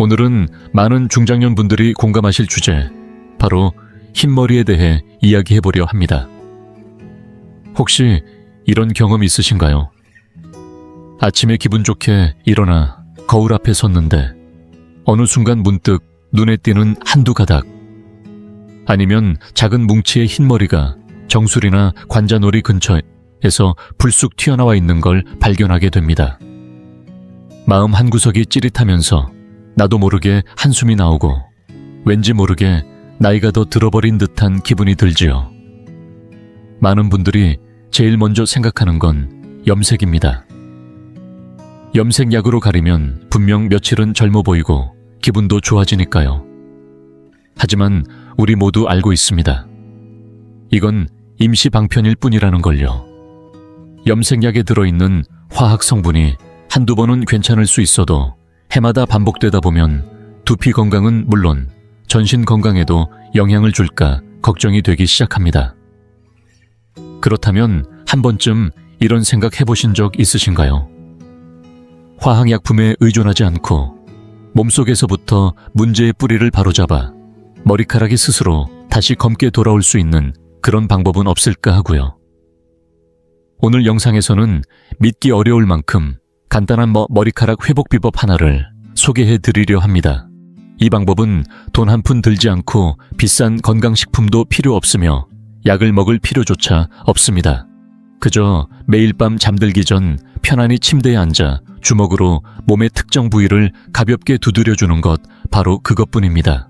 오늘은 많은 중장년분들이 공감하실 주제, 바로 흰머리에 대해 이야기해보려 합니다. 혹시 이런 경험 있으신가요? 아침에 기분 좋게 일어나 거울 앞에 섰는데 어느 순간 문득 눈에 띄는 한두 가닥, 아니면 작은 뭉치의 흰머리가 정수리나 관자놀이 근처에서 불쑥 튀어나와 있는 걸 발견하게 됩니다. 마음 한구석이 찌릿하면서 나도 모르게 한숨이 나오고 왠지 모르게 나이가 더 들어버린 듯한 기분이 들지요. 많은 분들이 제일 먼저 생각하는 건 염색입니다. 염색약으로 가리면 분명 며칠은 젊어 보이고 기분도 좋아지니까요. 하지만 우리 모두 알고 있습니다. 이건 임시 방편일 뿐이라는 걸요. 염색약에 들어있는 화학 성분이 한두 번은 괜찮을 수 있어도 해마다 반복되다 보면 두피 건강은 물론 전신 건강에도 영향을 줄까 걱정이 되기 시작합니다. 그렇다면 한 번쯤 이런 생각 해보신 적 있으신가요? 화학약품에 의존하지 않고 몸속에서부터 문제의 뿌리를 바로잡아 머리카락이 스스로 다시 검게 돌아올 수 있는 그런 방법은 없을까 하고요. 오늘 영상에서는 믿기 어려울 만큼 간단한 머리카락 회복 비법 하나를 소개해 드리려 합니다. 이 방법은 돈 한 푼 들지 않고 비싼 건강식품도 필요 없으며 약을 먹을 필요조차 없습니다. 그저 매일 밤 잠들기 전 편안히 침대에 앉아 주먹으로 몸의 특정 부위를 가볍게 두드려주는 것, 바로 그것뿐입니다.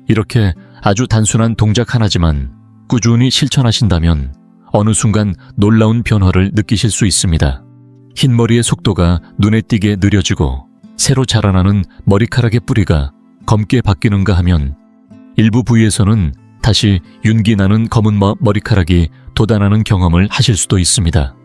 이렇게 아주 단순한 동작 하나지만 꾸준히 실천하신다면 어느 순간 놀라운 변화를 느끼실 수 있습니다. 흰머리의 속도가 눈에 띄게 느려지고 새로 자라나는 머리카락의 뿌리가 검게 바뀌는가 하면 일부 부위에서는 다시 윤기 나는 검은 머리카락이 돋아나는 경험을 하실 수도 있습니다.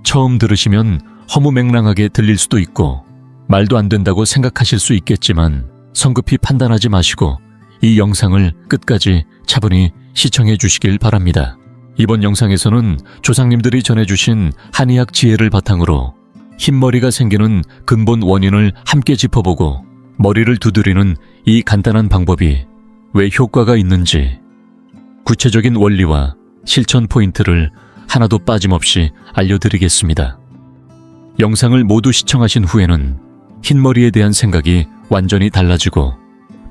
처음 들으시면 허무맹랑하게 들릴 수도 있고 말도 안 된다고 생각하실 수 있겠지만 성급히 판단하지 마시고 이 영상을 끝까지 차분히 시청해 주시길 바랍니다. 이번 영상에서는 조상님들이 전해주신 한의학 지혜를 바탕으로 흰머리가 생기는 근본 원인을 함께 짚어보고 머리를 두드리는 이 간단한 방법이 왜 효과가 있는지 구체적인 원리와 실천 포인트를 하나도 빠짐없이 알려드리겠습니다. 영상을 모두 시청하신 후에는 흰머리에 대한 생각이 완전히 달라지고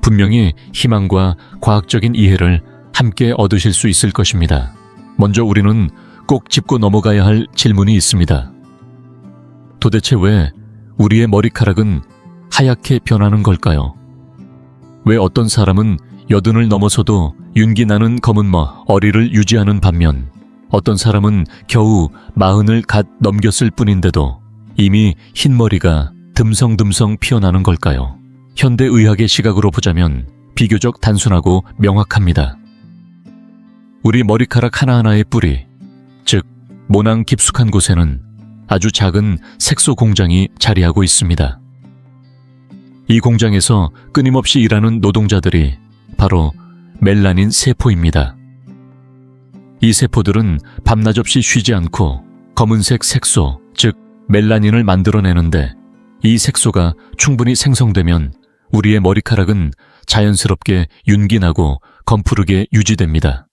분명히 희망과 과학적인 이해를 함께 얻으실 수 있을 것입니다. 먼저 우리는 꼭 짚고 넘어가야 할 질문이 있습니다. 도대체 왜 우리의 머리카락은 하얗게 변하는 걸까요? 왜 어떤 사람은 80을 넘어서도 윤기 나는 검은 머리를 유지하는 반면 어떤 사람은 겨우 40을 갓 넘겼을 뿐인데도 이미 흰머리가 듬성듬성 피어나는 걸까요? 현대의학의 시각으로 보자면 비교적 단순하고 명확합니다. 우리 머리카락 하나하나의 뿌리, 즉 모낭 깊숙한 곳에는 아주 작은 색소 공장이 자리하고 있습니다. 이 공장에서 끊임없이 일하는 노동자들이 바로 멜라닌 세포입니다. 이 세포들은 밤낮 없이 쉬지 않고 검은색 색소, 즉 멜라닌을 만들어내는데 이 색소가 충분히 생성되면 우리의 머리카락은 자연스럽게 윤기나고 검푸르게 유지됩니다.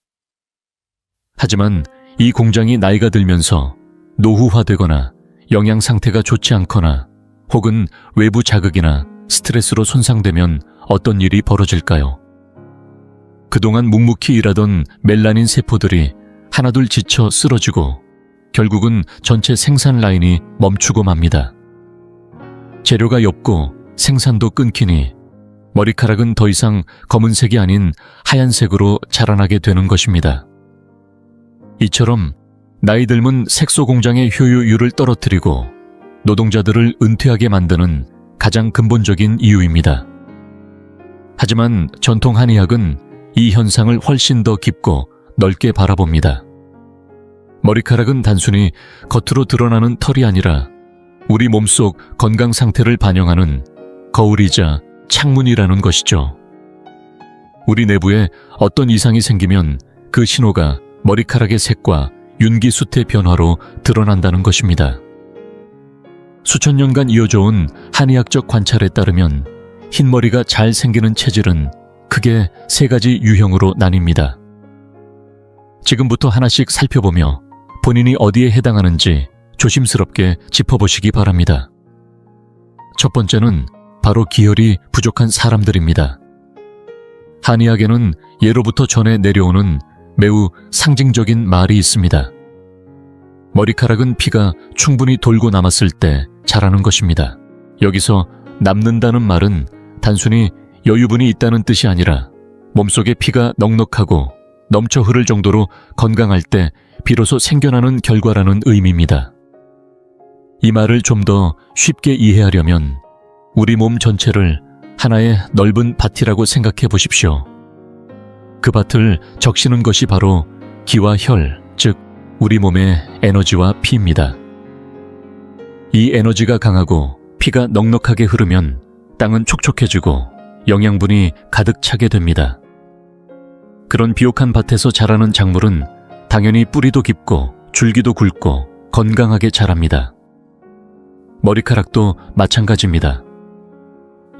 하지만 이 공장이 나이가 들면서 노후화되거나 영양 상태가 좋지 않거나 혹은 외부 자극이나 스트레스로 손상되면 어떤 일이 벌어질까요? 그동안 묵묵히 일하던 멜라닌 세포들이 하나둘 지쳐 쓰러지고 결국은 전체 생산 라인이 멈추고 맙니다. 재료가 옅고 생산도 끊기니 머리카락은 더 이상 검은색이 아닌 하얀색으로 자라나게 되는 것입니다. 이처럼 나이 들면 색소 공장의 효율을 떨어뜨리고 노동자들을 은퇴하게 만드는 가장 근본적인 이유입니다. 하지만 전통 한의학은 이 현상을 훨씬 더 깊고 넓게 바라봅니다. 머리카락은 단순히 겉으로 드러나는 털이 아니라 우리 몸속 건강 상태를 반영하는 거울이자 창문이라는 것이죠. 우리 내부에 어떤 이상이 생기면 그 신호가 머리카락의 색과 윤기 숱의 변화로 드러난다는 것입니다. 수천 년간 이어져 온 한의학적 관찰에 따르면 흰머리가 잘 생기는 체질은 크게 3가지 유형으로 나뉩니다. 지금부터 하나씩 살펴보며 본인이 어디에 해당하는지 조심스럽게 짚어보시기 바랍니다. 첫 번째는 바로 기혈이 부족한 사람들입니다. 한의학에는 예로부터 전해 내려오는 매우 상징적인 말이 있습니다. 머리카락은 피가 충분히 돌고 남았을 때 자라는 것입니다. 여기서 남는다는 말은 단순히 여유분이 있다는 뜻이 아니라 몸속에 피가 넉넉하고 넘쳐 흐를 정도로 건강할 때 비로소 생겨나는 결과라는 의미입니다. 이 말을 좀 더 쉽게 이해하려면 우리 몸 전체를 하나의 넓은 밭이라고 생각해 보십시오. 그 밭을 적시는 것이 바로 기와 혈, 즉 우리 몸의 에너지와 피입니다. 이 에너지가 강하고 피가 넉넉하게 흐르면 땅은 촉촉해지고 영양분이 가득 차게 됩니다. 그런 비옥한 밭에서 자라는 작물은 당연히 뿌리도 깊고 줄기도 굵고 건강하게 자랍니다. 머리카락도 마찬가지입니다.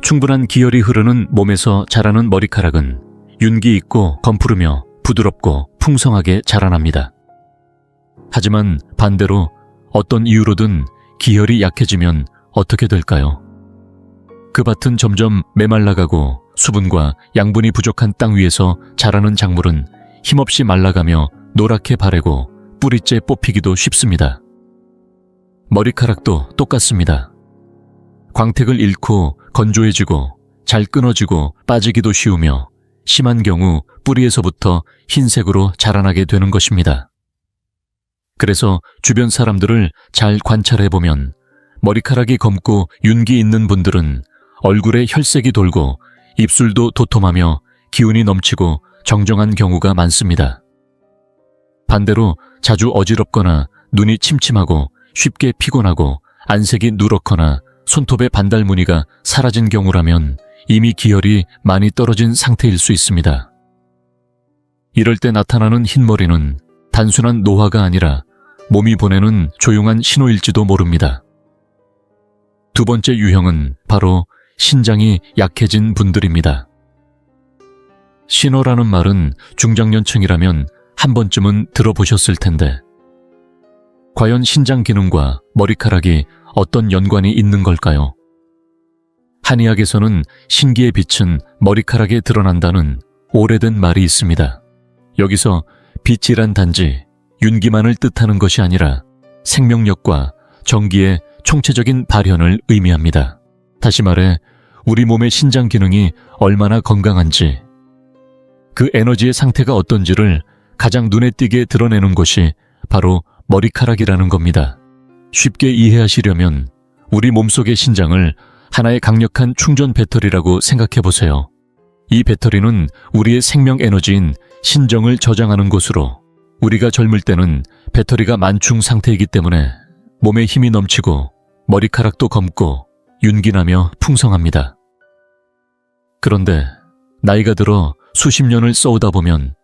충분한 기혈이 흐르는 몸에서 자라는 머리카락은 윤기 있고 검푸르며 부드럽고 풍성하게 자라납니다. 하지만 반대로 어떤 이유로든 기혈이 약해지면 어떻게 될까요? 그 밭은 점점 메말라가고 수분과 양분이 부족한 땅 위에서 자라는 작물은 힘없이 말라가며 노랗게 바래고 뿌리째 뽑히기도 쉽습니다. 머리카락도 똑같습니다. 광택을 잃고 건조해지고 잘 끊어지고 빠지기도 쉬우며 심한 경우 뿌리에서부터 흰색으로 자라나게 되는 것입니다. 그래서 주변 사람들을 잘 관찰해보면 머리카락이 검고 윤기 있는 분들은 얼굴에 혈색이 돌고 입술도 도톰하며 기운이 넘치고 정정한 경우가 많습니다. 반대로 자주 어지럽거나 눈이 침침하고 쉽게 피곤하고 안색이 누렇거나 손톱의 반달 무늬가 사라진 경우라면 이미 기혈이 많이 떨어진 상태일 수 있습니다. 이럴 때 나타나는 흰머리는 단순한 노화가 아니라 몸이 보내는 조용한 신호일지도 모릅니다. 두 번째 유형은 바로 신장이 약해진 분들입니다. 신호라는 말은 중장년층이라면 한 번쯤은 들어보셨을 텐데 과연 신장 기능과 머리카락이 어떤 연관이 있는 걸까요? 한의학에서는 신기의 빛은 머리카락에 드러난다는 오래된 말이 있습니다. 여기서 빛이란 단지 윤기만을 뜻하는 것이 아니라 생명력과 정기의 총체적인 발현을 의미합니다. 다시 말해 우리 몸의 신장 기능이 얼마나 건강한지, 그 에너지의 상태가 어떤지를 가장 눈에 띄게 드러내는 것이 바로 머리카락이라는 겁니다. 쉽게 이해하시려면 우리 몸속의 신장을 하나의 강력한 충전 배터리라고 생각해 보세요. 이 배터리는 우리의 생명 에너지인 신정을 저장하는 곳으로, 우리가 젊을 때는 배터리가 만충 상태이기 때문에 몸에 힘이 넘치고 머리카락도 검고 윤기나며 풍성합니다. 그런데 나이가 들어 수십 년을 써오다 보면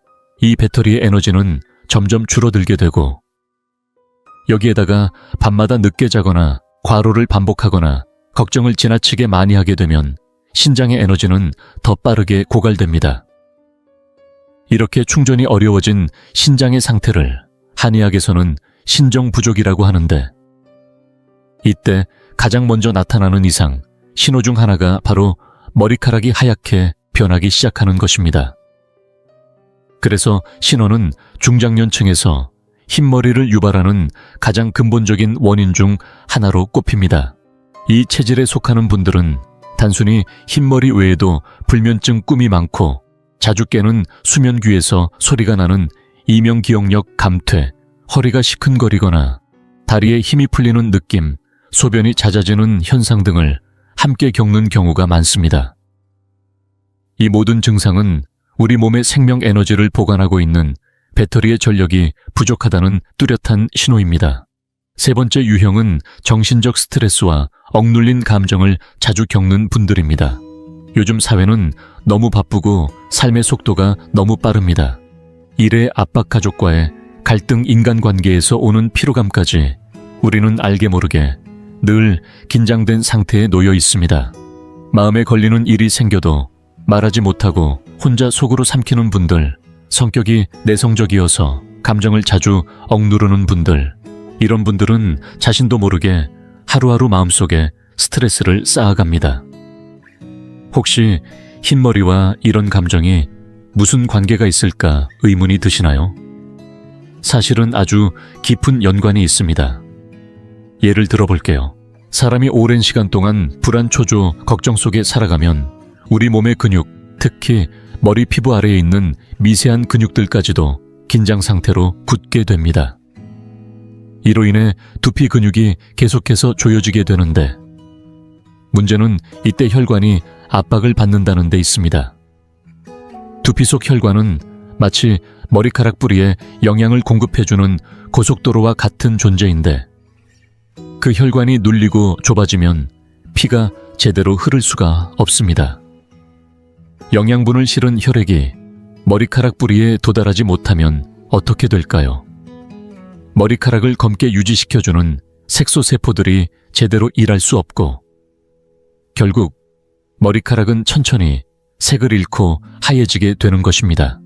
이 배터리의 에너지는 점점 줄어들게 되고, 여기에다가 밤마다 늦게 자거나 과로를 반복하거나 걱정을 지나치게 많이 하게 되면 신장의 에너지는 더 빠르게 고갈됩니다. 이렇게 충전이 어려워진 신장의 상태를 한의학에서는 신정 부족이라고 하는데, 이때 가장 먼저 나타나는 이상, 신호 중 하나가 바로 머리카락이 하얗게 변하기 시작하는 것입니다. 그래서 신호는 중장년층에서 흰머리를 유발하는 가장 근본적인 원인 중 하나로 꼽힙니다. 이 체질에 속하는 분들은 단순히 흰머리 외에도 불면증, 꿈이 많고 자주 깨는 수면귀에서 소리가 나는 이명기억력 감퇴, 허리가 시큰거리거나 다리에 힘이 풀리는 느낌, 소변이 잦아지는 현상 등을 함께 겪는 경우가 많습니다. 이 모든 증상은 우리 몸의 생명 에너지를 보관하고 있는 배터리의 전력이 부족하다는 뚜렷한 신호입니다. 세 번째 유형은 정신적 스트레스와 억눌린 감정을 자주 겪는 분들입니다. 요즘 사회는 너무 바쁘고 삶의 속도가 너무 빠릅니다. 일의 압박, 가족과의 갈등, 인간관계에서 오는 피로감까지 우리는 알게 모르게 늘 긴장된 상태에 놓여 있습니다. 마음에 걸리는 일이 생겨도 말하지 못하고 혼자 속으로 삼키는 분들, 성격이 내성적이어서 감정을 자주 억누르는 분들, 이런 분들은 자신도 모르게 하루하루 마음속에 스트레스를 쌓아갑니다. 혹시 흰머리와 이런 감정이 무슨 관계가 있을까 의문이 드시나요? 사실은 아주 깊은 연관이 있습니다. 예를 들어볼게요. 사람이 오랜 시간 동안 불안, 초조, 걱정 속에 살아가면 우리 몸의 근육, 특히 머리 피부 아래에 있는 미세한 근육들까지도 긴장 상태로 굳게 됩니다. 이로 인해 두피 근육이 계속해서 조여지게 되는데, 문제는 이때 혈관이 압박을 받는다는 데 있습니다. 두피 속 혈관은 마치 머리카락 뿌리에 영양을 공급해주는 고속도로와 같은 존재인데, 그 혈관이 눌리고 좁아지면 피가 제대로 흐를 수가 없습니다. 영양분을 실은 혈액이 머리카락 뿌리에 도달하지 못하면 어떻게 될까요? 머리카락을 검게 유지시켜주는 색소세포들이 제대로 일할 수 없고, 결국 머리카락은 천천히 색을 잃고 하얘지게 되는 것입니다.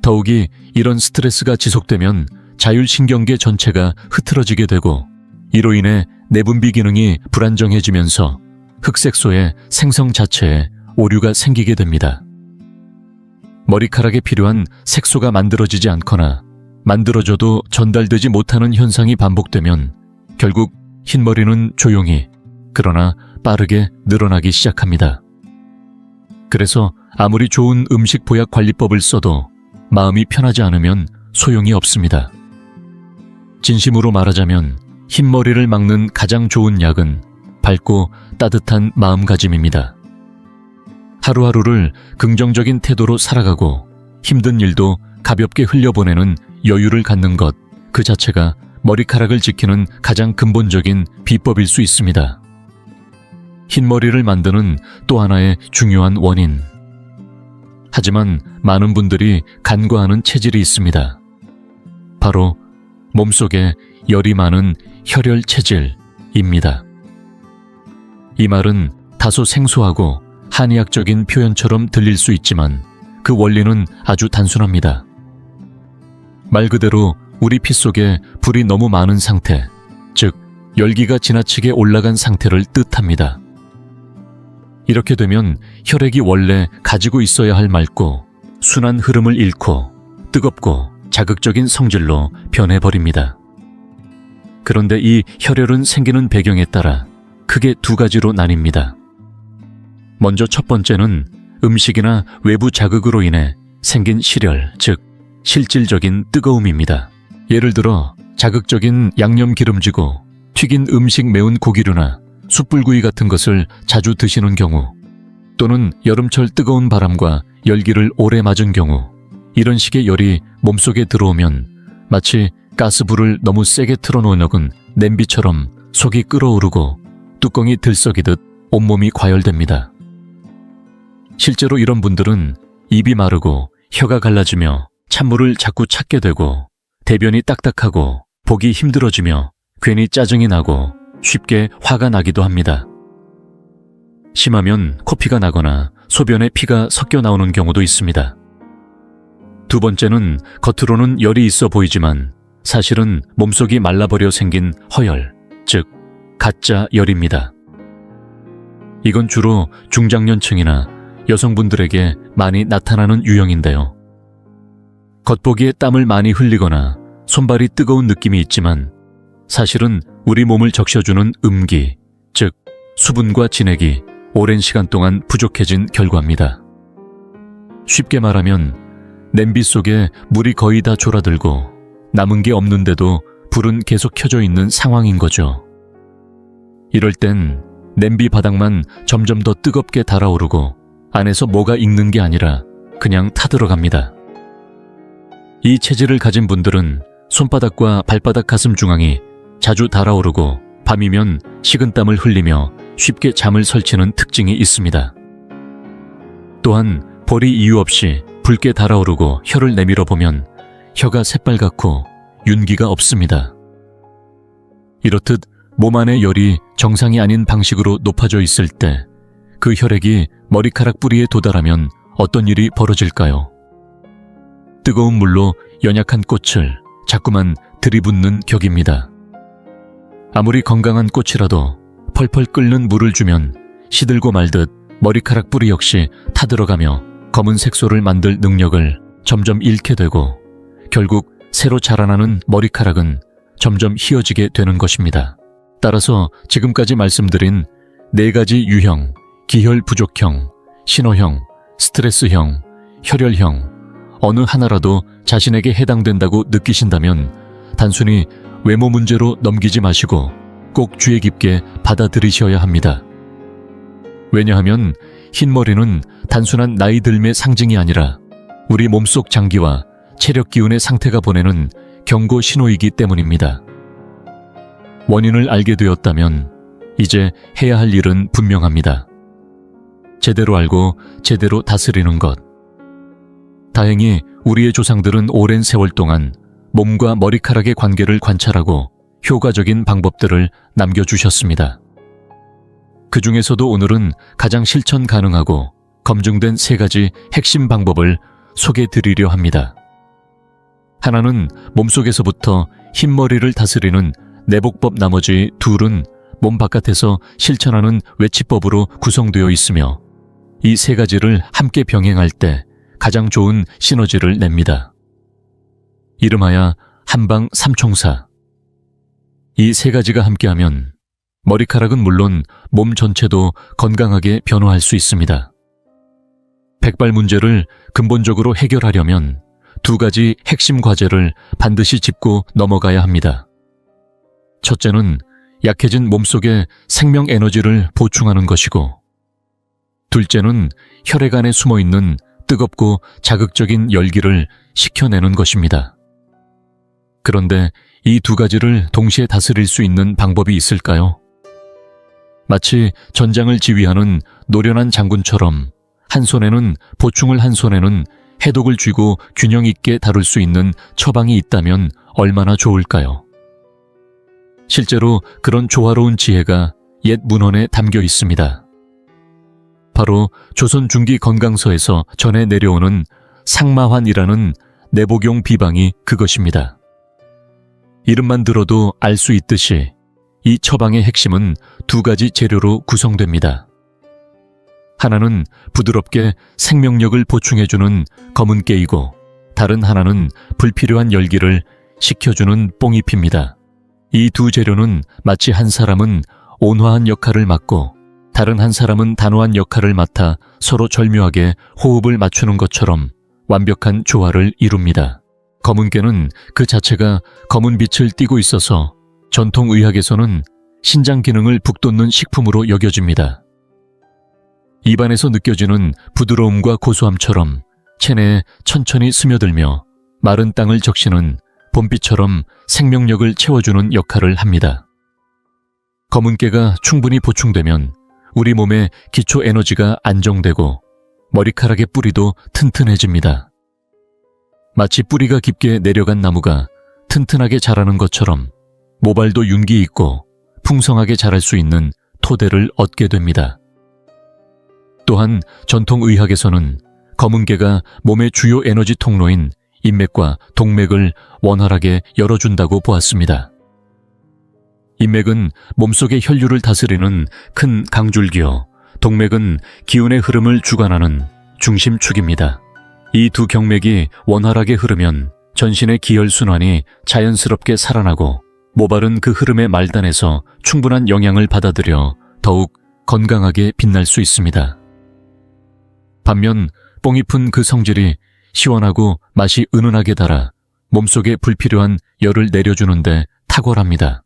더욱이 이런 스트레스가 지속되면 자율신경계 전체가 흐트러지게 되고, 이로 인해 내분비 기능이 불안정해지면서 흑색소의 생성 자체에 오류가 생기게 됩니다. 머리카락에 필요한 색소가 만들어지지 않거나 만들어져도 전달되지 못하는 현상이 반복되면 결국 흰머리는 조용히, 그러나 빠르게 늘어나기 시작합니다. 그래서 아무리 좋은 음식 보약 관리법을 써도 마음이 편하지 않으면 소용이 없습니다. 진심으로 말하자면 흰머리를 막는 가장 좋은 약은 밝고 따뜻한 마음가짐입니다. 하루하루를 긍정적인 태도로 살아가고 힘든 일도 가볍게 흘려보내는 여유를 갖는 것, 그 자체가 머리카락을 지키는 가장 근본적인 비법일 수 있습니다. 흰머리를 만드는 또 하나의 중요한 원인. 하지만 많은 분들이 간과하는 체질이 있습니다. 바로 몸속에 열이 많은 혈열 체질입니다. 이 말은 다소 생소하고 한의학적인 표현처럼 들릴 수 있지만 그 원리는 아주 단순합니다. 말 그대로 우리 피 속에 불이 너무 많은 상태, 즉 열기가 지나치게 올라간 상태를 뜻합니다. 이렇게 되면 혈액이 원래 가지고 있어야 할 맑고 순한 흐름을 잃고 뜨겁고 자극적인 성질로 변해버립니다. 그런데 이 혈열은 생기는 배경에 따라 크게 두 가지로 나뉩니다. 먼저 첫 번째는 음식이나 외부 자극으로 인해 생긴 실열, 즉 실질적인 뜨거움입니다. 예를 들어 자극적인 양념 기름지고 튀긴 음식, 매운 고기류나 숯불구이 같은 것을 자주 드시는 경우, 또는 여름철 뜨거운 바람과 열기를 오래 맞은 경우, 이런 식의 열이 몸속에 들어오면 마치 가스불을 너무 세게 틀어놓은 냄비처럼 속이 끓어오르고 뚜껑이 들썩이듯 온몸이 과열됩니다. 실제로 이런 분들은 입이 마르고 혀가 갈라지며 찬물을 자꾸 찾게 되고 대변이 딱딱하고 보기 힘들어지며 괜히 짜증이 나고 쉽게 화가 나기도 합니다. 심하면 코피가 나거나 소변에 피가 섞여 나오는 경우도 있습니다. 두 번째는 겉으로는 열이 있어 보이지만 사실은 몸속이 말라버려 생긴 허열, 즉 가짜 열입니다. 이건 주로 중장년층이나 여성분들에게 많이 나타나는 유형인데요. 겉보기에 땀을 많이 흘리거나 손발이 뜨거운 느낌이 있지만 사실은 우리 몸을 적셔주는 음기, 즉 수분과 진액이 오랜 시간 동안 부족해진 결과입니다. 쉽게 말하면 냄비 속에 물이 거의 다 졸아들고 남은 게 없는데도 불은 계속 켜져 있는 상황인 거죠. 이럴 땐 냄비 바닥만 점점 더 뜨겁게 달아오르고 안에서 뭐가 익는 게 아니라 그냥 타들어갑니다. 이 체질을 가진 분들은 손바닥과 발바닥 가슴 중앙이 자주 달아오르고 밤이면 식은땀을 흘리며 쉽게 잠을 설치는 특징이 있습니다. 또한 볼이 이유 없이 붉게 달아오르고 혀를 내밀어 보면 혀가 새빨갛고 윤기가 없습니다. 이렇듯 몸 안의 열이 정상이 아닌 방식으로 높아져 있을 때 그 혈액이 머리카락 뿌리에 도달하면 어떤 일이 벌어질까요? 뜨거운 물로 연약한 꽃을 자꾸만 들이붓는 격입니다. 아무리 건강한 꽃이라도 펄펄 끓는 물을 주면 시들고 말듯 머리카락 뿌리 역시 타들어가며 검은 색소를 만들 능력을 점점 잃게 되고 결국 새로 자라나는 머리카락은 점점 휘어지게 되는 것입니다. 따라서 지금까지 말씀드린 4가지 유형, 기혈 부족형, 신호형, 스트레스형, 혈혈형 어느 하나라도 자신에게 해당된다고 느끼신다면 단순히 외모 문제로 넘기지 마시고 꼭 주의 깊게 받아들이셔야 합니다. 왜냐하면 흰머리는 단순한 나이 들음의 상징이 아니라 우리 몸속 장기와 체력 기운의 상태가 보내는 경고 신호이기 때문입니다. 원인을 알게 되었다면 이제 해야 할 일은 분명합니다. 제대로 알고 제대로 다스리는 것. 다행히 우리의 조상들은 오랜 세월 동안 몸과 머리카락의 관계를 관찰하고 효과적인 방법들을 남겨주셨습니다. 그 중에서도 오늘은 가장 실천 가능하고 검증된 3가지 핵심 방법을 소개드리려 합니다. 하나는 몸속에서부터 흰머리를 다스리는 내복법, 나머지 2은 몸 바깥에서 실천하는 외치법으로 구성되어 있으며 이 3가지를 함께 병행할 때 가장 좋은 시너지를 냅니다. 이름하여 한방 삼총사. 이 3가지가 함께하면 머리카락은 물론 몸 전체도 건강하게 변화할 수 있습니다. 백발 문제를 근본적으로 해결하려면 2가지 핵심 과제를 반드시 짚고 넘어가야 합니다. 첫째는 약해진 몸속에 생명 에너지를 보충하는 것이고, 둘째는 혈액 안에 숨어있는 뜨겁고 자극적인 열기를 식혀내는 것입니다. 그런데 이 2가지를 동시에 다스릴 수 있는 방법이 있을까요? 마치 전장을 지휘하는 노련한 장군처럼 한 손에는 보충을, 한 손에는 해독을 쥐고 균형 있게 다룰 수 있는 처방이 있다면 얼마나 좋을까요? 실제로 그런 조화로운 지혜가 옛 문헌에 담겨 있습니다. 바로 조선 중기 건강서에서 전해 내려오는 상마환이라는 내복용 비방이 그것입니다. 이름만 들어도 알 수 있듯이 이 처방의 핵심은 2가지 재료로 구성됩니다. 하나는 부드럽게 생명력을 보충해주는 검은 깨이고, 다른 하나는 불필요한 열기를 식혀주는 뽕잎입니다. 이 2 재료는 마치 한 사람은 온화한 역할을 맡고 다른 한 사람은 단호한 역할을 맡아 서로 절묘하게 호흡을 맞추는 것처럼 완벽한 조화를 이룹니다. 검은 깨는 그 자체가 검은 빛을 띠고 있어서 전통의학에서는 신장 기능을 북돋는 식품으로 여겨집니다. 입안에서 느껴지는 부드러움과 고소함처럼 체내에 천천히 스며들며 마른 땅을 적시는 봄비처럼 생명력을 채워주는 역할을 합니다. 검은 깨가 충분히 보충되면 우리 몸의 기초 에너지가 안정되고 머리카락의 뿌리도 튼튼해집니다. 마치 뿌리가 깊게 내려간 나무가 튼튼하게 자라는 것처럼 모발도 윤기 있고 풍성하게 자랄 수 있는 토대를 얻게 됩니다. 또한 전통의학에서는 검은 깨가 몸의 주요 에너지 통로인 인맥과 동맥을 원활하게 열어준다고 보았습니다. 인맥은 몸속의 혈류를 다스리는 큰 강줄기요, 동맥은 기운의 흐름을 주관하는 중심축입니다. 이 2 경맥이 원활하게 흐르면 전신의 기혈순환이 자연스럽게 살아나고 모발은 그 흐름의 말단에서 충분한 영양을 받아들여 더욱 건강하게 빛날 수 있습니다. 반면 뽕잎은 그 성질이 시원하고 맛이 은은하게 달아 몸속에 불필요한 열을 내려주는데 탁월합니다.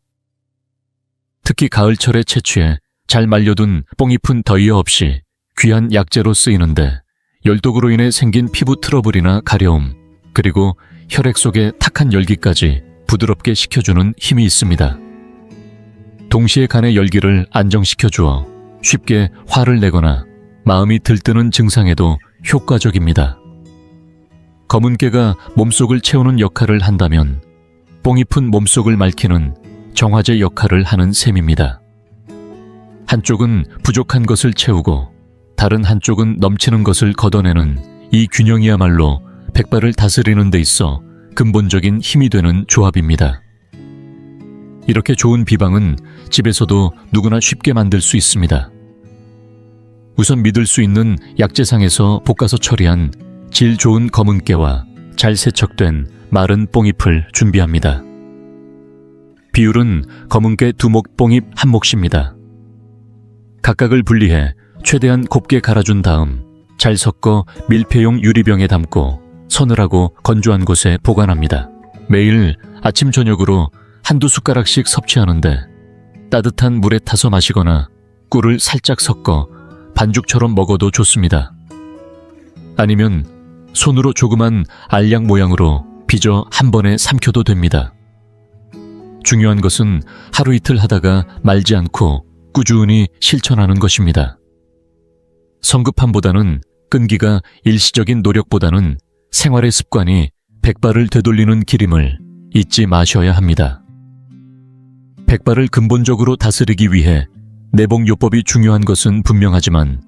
특히 가을철에 채취해 잘 말려둔 뽕잎은 더위어 없이 귀한 약재로 쓰이는데 열독으로 인해 생긴 피부 트러블이나 가려움, 그리고 혈액 속의 탁한 열기까지 부드럽게 식혀주는 힘이 있습니다. 동시에 간의 열기를 안정시켜주어 쉽게 화를 내거나 마음이 들뜨는 증상에도 효과적입니다. 검은 깨가 몸속을 채우는 역할을 한다면 뽕잎은 몸속을 맑히는 정화제 역할을 하는 셈입니다. 한쪽은 부족한 것을 채우고 다른 한쪽은 넘치는 것을 걷어내는 이 균형이야말로 백발을 다스리는 데 있어 근본적인 힘이 되는 조합입니다. 이렇게 좋은 비방은 집에서도 누구나 쉽게 만들 수 있습니다. 우선 믿을 수 있는 약재상에서 볶아서 처리한 질 좋은 검은 깨와 잘 세척된 마른 뽕잎을 준비합니다. 비율은 검은 깨 2목, 뽕잎 1몫입니다. 각각을 분리해 최대한 곱게 갈아준 다음 잘 섞어 밀폐용 유리병에 담고 서늘하고 건조한 곳에 보관합니다. 매일 아침 저녁으로 한두 숟가락씩 섭취하는데 따뜻한 물에 타서 마시거나 꿀을 살짝 섞어 반죽처럼 먹어도 좋습니다. 아니면 손으로 조그만 알약 모양으로 빚어 한 번에 삼켜도 됩니다. 중요한 것은 하루 이틀 하다가 말지 않고 꾸준히 실천하는 것입니다. 성급함보다는 끈기가 일시적인 노력보다는 생활의 습관이 백발을 되돌리는 길임을 잊지 마셔야 합니다. 백발을 근본적으로 다스리기 위해 내복요법이 중요한 것은 분명하지만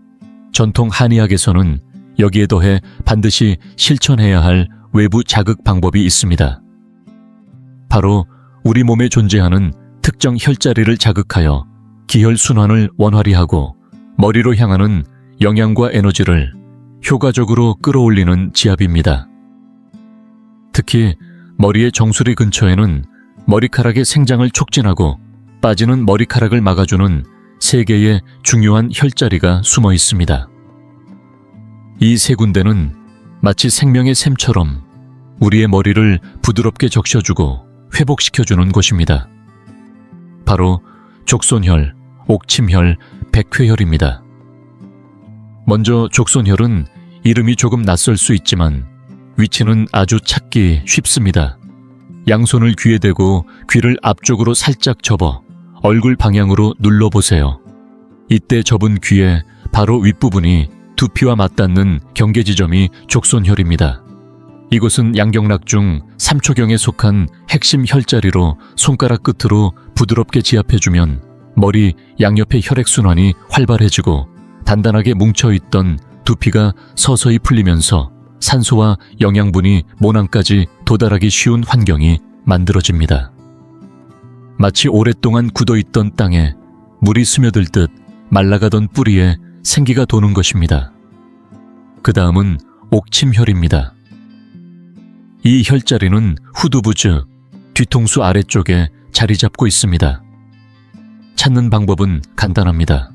전통 한의학에서는 여기에 더해 반드시 실천해야 할 외부 자극 방법이 있습니다. 바로 우리 몸에 존재하는 특정 혈자리를 자극하여 기혈순환을 원활히 하고 머리로 향하는 영양과 에너지를 효과적으로 끌어올리는 지압입니다. 특히 머리의 정수리 근처에는 머리카락의 생장을 촉진하고 빠지는 머리카락을 막아주는 3개의 중요한 혈자리가 숨어 있습니다. 이 3군데는 마치 생명의 샘처럼 우리의 머리를 부드럽게 적셔주고 회복시켜주는 곳입니다. 바로 족손혈, 옥침혈, 백회혈입니다. 먼저 족손혈은 이름이 조금 낯설 수 있지만 위치는 아주 찾기 쉽습니다. 양손을 귀에 대고 귀를 앞쪽으로 살짝 접어 얼굴 방향으로 눌러보세요. 이때 접은 귀의 바로 윗부분이 두피와 맞닿는 경계지점이 족손혈입니다. 이곳은 양경락 중 3초경에 속한 핵심 혈자리로 손가락 끝으로 부드럽게 지압해주면 머리 양옆의 혈액순환이 활발해지고 단단하게 뭉쳐있던 두피가 서서히 풀리면서 산소와 영양분이 모낭까지 도달하기 쉬운 환경이 만들어집니다. 마치 오랫동안 굳어있던 땅에 물이 스며들듯 말라가던 뿌리에 생기가 도는 것입니다. 그 다음은 옥침혈입니다. 이 혈자리는 후두부 즉 뒤통수 아래쪽에 자리 잡고 있습니다. 찾는 방법은 간단합니다.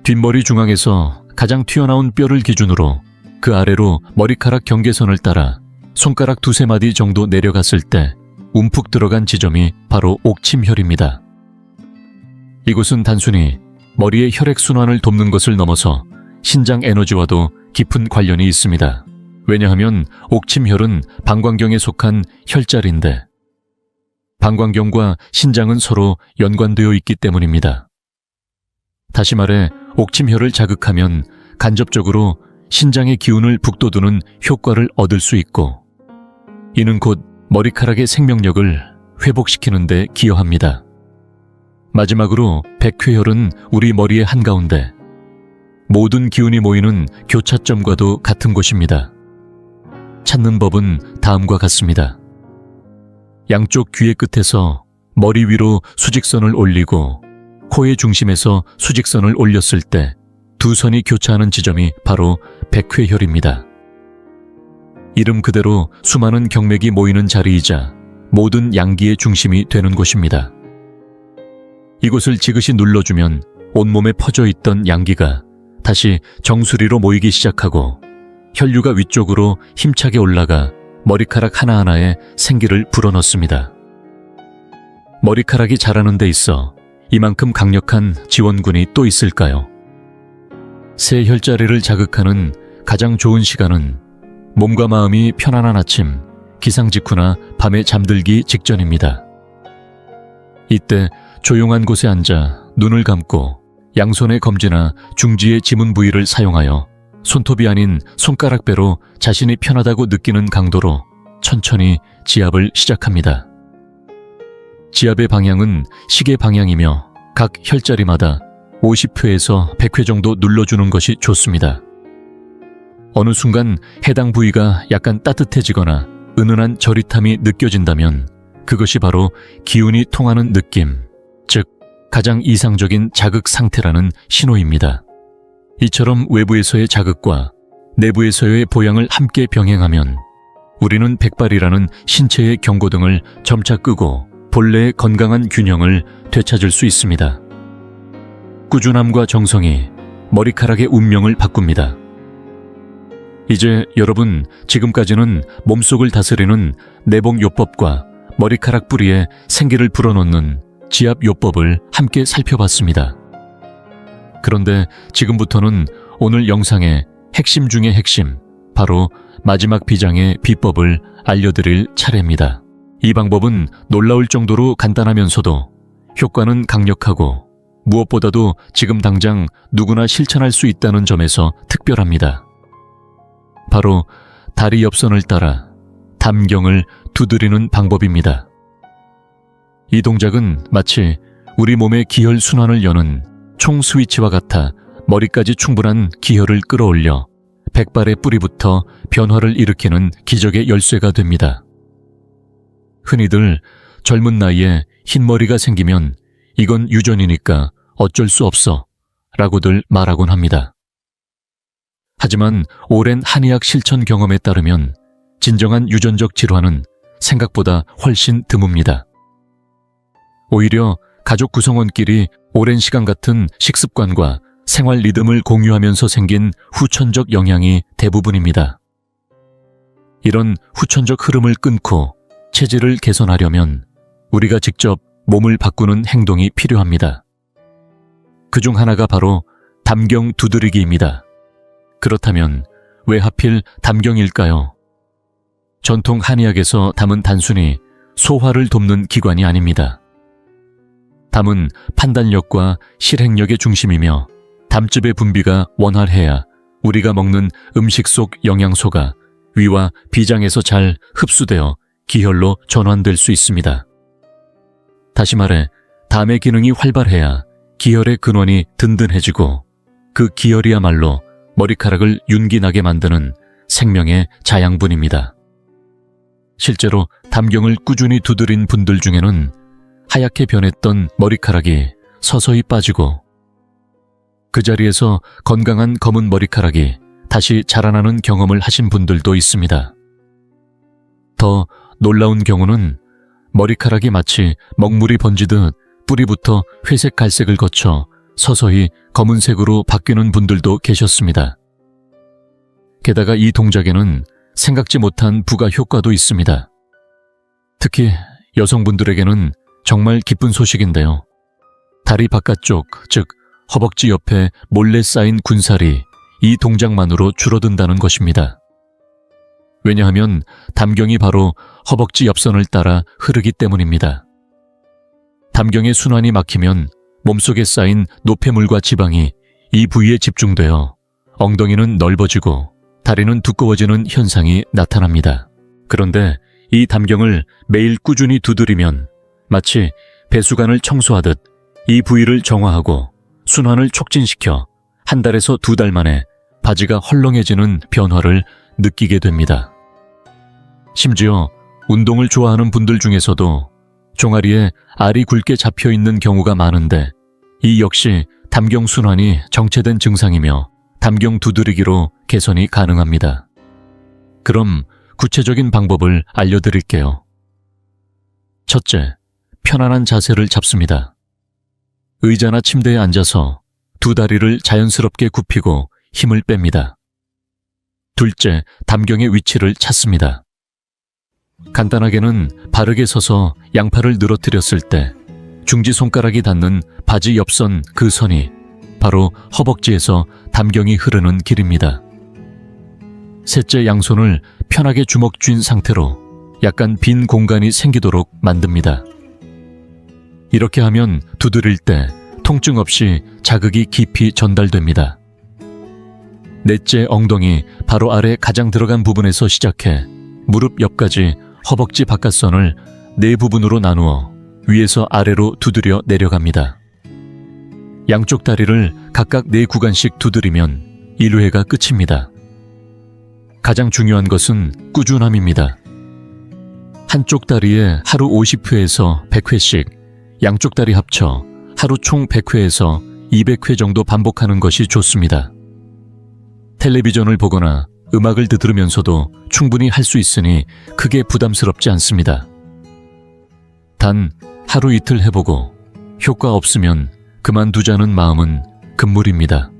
뒷머리 중앙에서 가장 튀어나온 뼈를 기준으로 그 아래로 머리카락 경계선을 따라 손가락 2-3마디 정도 내려갔을 때 움푹 들어간 지점이 바로 옥침혈입니다. 이곳은 단순히 머리의 혈액순환을 돕는 것을 넘어서 신장 에너지와도 깊은 관련이 있습니다. 왜냐하면 옥침혈은 방광경에 속한 혈자리인데 방광경과 신장은 서로 연관되어 있기 때문입니다. 다시 말해 옥침혈을 자극하면 간접적으로 신장의 기운을 북돋우는 효과를 얻을 수 있고 이는 곧 머리카락의 생명력을 회복시키는 데 기여합니다. 마지막으로 백회혈은 우리 머리의 한가운데 모든 기운이 모이는 교차점과도 같은 곳입니다. 찾는 법은 다음과 같습니다. 양쪽 귀의 끝에서 머리 위로 수직선을 올리고 코의 중심에서 수직선을 올렸을 때 두 선이 교차하는 지점이 바로 백회혈입니다. 이름 그대로 수많은 경맥이 모이는 자리이자 모든 양기의 중심이 되는 곳입니다. 이곳을 지그시 눌러주면 온몸에 퍼져 있던 양기가 다시 정수리로 모이기 시작하고 혈류가 위쪽으로 힘차게 올라가 머리카락 하나하나에 생기를 불어넣습니다. 머리카락이 자라는 데 있어 이만큼 강력한 지원군이 또 있을까요? 새 혈자리를 자극하는 가장 좋은 시간은 몸과 마음이 편안한 아침, 기상 직후나 밤에 잠들기 직전입니다. 이때 조용한 곳에 앉아 눈을 감고 양손의 검지나 중지의 지문 부위를 사용하여 손톱이 아닌 손가락배로 자신이 편하다고 느끼는 강도로 천천히 지압을 시작합니다. 지압의 방향은 시계 방향이며 각 혈자리마다 50회에서 100회 정도 눌러주는 것이 좋습니다. 어느 순간 해당 부위가 약간 따뜻해지거나 은은한 저릿함이 느껴진다면 그것이 바로 기운이 통하는 느낌, 즉 가장 이상적인 자극 상태라는 신호입니다. 이처럼 외부에서의 자극과 내부에서의 보양을 함께 병행하면 우리는 백발이라는 신체의 경고등을 점차 끄고 본래의 건강한 균형을 되찾을 수 있습니다. 꾸준함과 정성이 머리카락의 운명을 바꿉니다. 이제 여러분, 지금까지는 몸속을 다스리는 내복요법과 머리카락 뿌리에 생기를 불어넣는 지압요법을 함께 살펴봤습니다. 그런데 지금부터는 오늘 영상의 핵심 중의 핵심, 바로 마지막 비장의 비법을 알려드릴 차례입니다. 이 방법은 놀라울 정도로 간단하면서도 효과는 강력하고 무엇보다도 지금 당장 누구나 실천할 수 있다는 점에서 특별합니다. 바로 다리 옆선을 따라 담경을 두드리는 방법입니다. 이 동작은 마치 우리 몸의 기혈 순환을 여는 총 스위치와 같아 머리까지 충분한 기혈을 끌어올려 백발의 뿌리부터 변화를 일으키는 기적의 열쇠가 됩니다. 흔히들 젊은 나이에 흰머리가 생기면 이건 유전이니까 어쩔 수 없어 라고들 말하곤 합니다. 하지만 오랜 한의학 실천 경험에 따르면 진정한 유전적 질환은 생각보다 훨씬 드뭅니다. 오히려 가족 구성원끼리 오랜 시간 같은 식습관과 생활 리듬을 공유하면서 생긴 후천적 영향이 대부분입니다. 이런 후천적 흐름을 끊고 체질을 개선하려면 우리가 직접 몸을 바꾸는 행동이 필요합니다. 그중 하나가 바로 담경 두드리기입니다. 그렇다면 왜 하필 담경일까요? 전통 한의학에서 담은 단순히 소화를 돕는 기관이 아닙니다. 담은 판단력과 실행력의 중심이며 담즙의 분비가 원활해야 우리가 먹는 음식 속 영양소가 위와 비장에서 잘 흡수되어 기혈로 전환될 수 있습니다. 다시 말해, 담의 기능이 활발해야 기혈의 근원이 든든해지고 그 기혈이야말로 머리카락을 윤기나게 만드는 생명의 자양분입니다. 실제로 담경을 꾸준히 두드린 분들 중에는 하얗게 변했던 머리카락이 서서히 빠지고 그 자리에서 건강한 검은 머리카락이 다시 자라나는 경험을 하신 분들도 있습니다. 더 놀라운 경우는 머리카락이 마치 먹물이 번지듯 뿌리부터 회색 갈색을 거쳐 서서히 검은색으로 바뀌는 분들도 계셨습니다. 게다가 이 동작에는 생각지 못한 부가 효과도 있습니다. 특히 여성분들에게는 정말 기쁜 소식인데요. 다리 바깥쪽, 즉 허벅지 옆에 몰래 쌓인 군살이 이 동작만으로 줄어든다는 것입니다. 왜냐하면 담경이 바로 허벅지 옆선을 따라 흐르기 때문입니다. 담경의 순환이 막히면 몸속에 쌓인 노폐물과 지방이 이 부위에 집중되어 엉덩이는 넓어지고 다리는 두꺼워지는 현상이 나타납니다. 그런데 이 담경을 매일 꾸준히 두드리면 마치 배수관을 청소하듯 이 부위를 정화하고 순환을 촉진시켜 한 달에서 2달 만에 바지가 헐렁해지는 변화를 느끼게 됩니다. 심지어 운동을 좋아하는 분들 중에서도 종아리에 알이 굵게 잡혀있는 경우가 많은데 이 역시 담경 순환이 정체된 증상이며 담경 두드리기로 개선이 가능합니다. 그럼 구체적인 방법을 알려드릴게요. 첫째, 편안한 자세를 잡습니다. 의자나 침대에 앉아서 두 다리를 자연스럽게 굽히고 힘을 뺍니다. 둘째, 담경의 위치를 찾습니다. 간단하게는 바르게 서서 양팔을 늘어뜨렸을 때 중지손가락이 닿는 바지 옆선 그 선이 바로 허벅지에서 담경이 흐르는 길입니다. 셋째, 양손을 편하게 주먹 쥔 상태로 약간 빈 공간이 생기도록 만듭니다. 이렇게 하면 두드릴 때 통증 없이 자극이 깊이 전달됩니다. 넷째, 엉덩이 바로 아래 가장 들어간 부분에서 시작해 무릎 옆까지 허벅지 바깥선을 네 부분으로 나누어 위에서 아래로 두드려 내려갑니다. 양쪽 다리를 각각 4구간씩 두드리면 1회가 끝입니다. 가장 중요한 것은 꾸준함입니다. 한쪽 다리에 하루 50회에서 100회씩, 양쪽 다리 합쳐 하루 총 100회에서 200회 정도 반복하는 것이 좋습니다. 텔레비전을 보거나 음악을 들으면서도 충분히 할 수 있으니 크게 부담스럽지 않습니다. 단 하루 이틀 해보고 효과 없으면 그만두자는 마음은 금물입니다.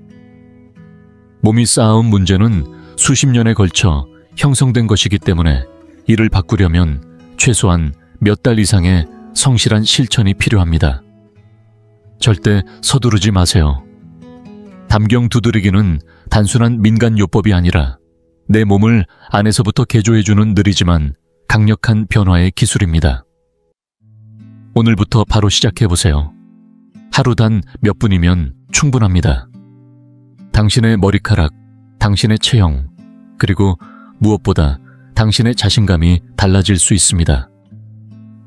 몸이 쌓아온 문제는 수십 년에 걸쳐 형성된 것이기 때문에 이를 바꾸려면 최소한 몇 달 이상의 성실한 실천이 필요합니다. 절대 서두르지 마세요. 담경 두드리기는 단순한 민간요법이 아니라 내 몸을 안에서부터 개조해주는 느리지만 강력한 변화의 기술입니다. 오늘부터 바로 시작해보세요. 하루 단 몇 분이면 충분합니다. 당신의 머리카락, 당신의 체형, 그리고 무엇보다 당신의 자신감이 달라질 수 있습니다.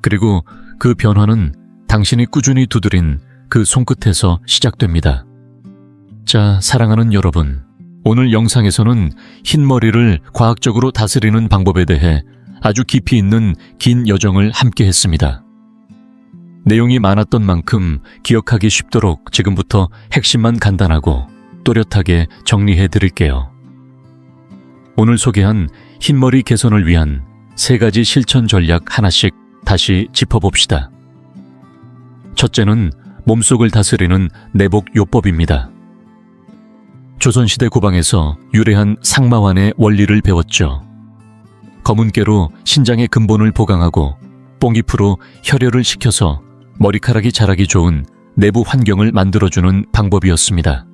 그리고 그 변화는 당신이 꾸준히 두드린 그 손끝에서 시작됩니다. 자, 사랑하는 여러분, 오늘 영상에서는 흰머리를 과학적으로 다스리는 방법에 대해 아주 깊이 있는 긴 여정을 함께 했습니다. 내용이 많았던 만큼 기억하기 쉽도록 지금부터 핵심만 간단하고 또렷하게 정리해 드릴게요. 오늘 소개한 흰머리 개선을 위한 3가지 실천 전략 하나씩 다시 짚어봅시다. 첫째는 몸속을 다스리는 내복요법입니다. 조선시대 고방에서 유래한 상마환의 원리를 배웠죠. 검은깨로 신장의 근본을 보강하고 뽕잎으로 혈혈을 식혀서 머리카락이 자라기 좋은 내부 환경을 만들어주는 방법이었습니다.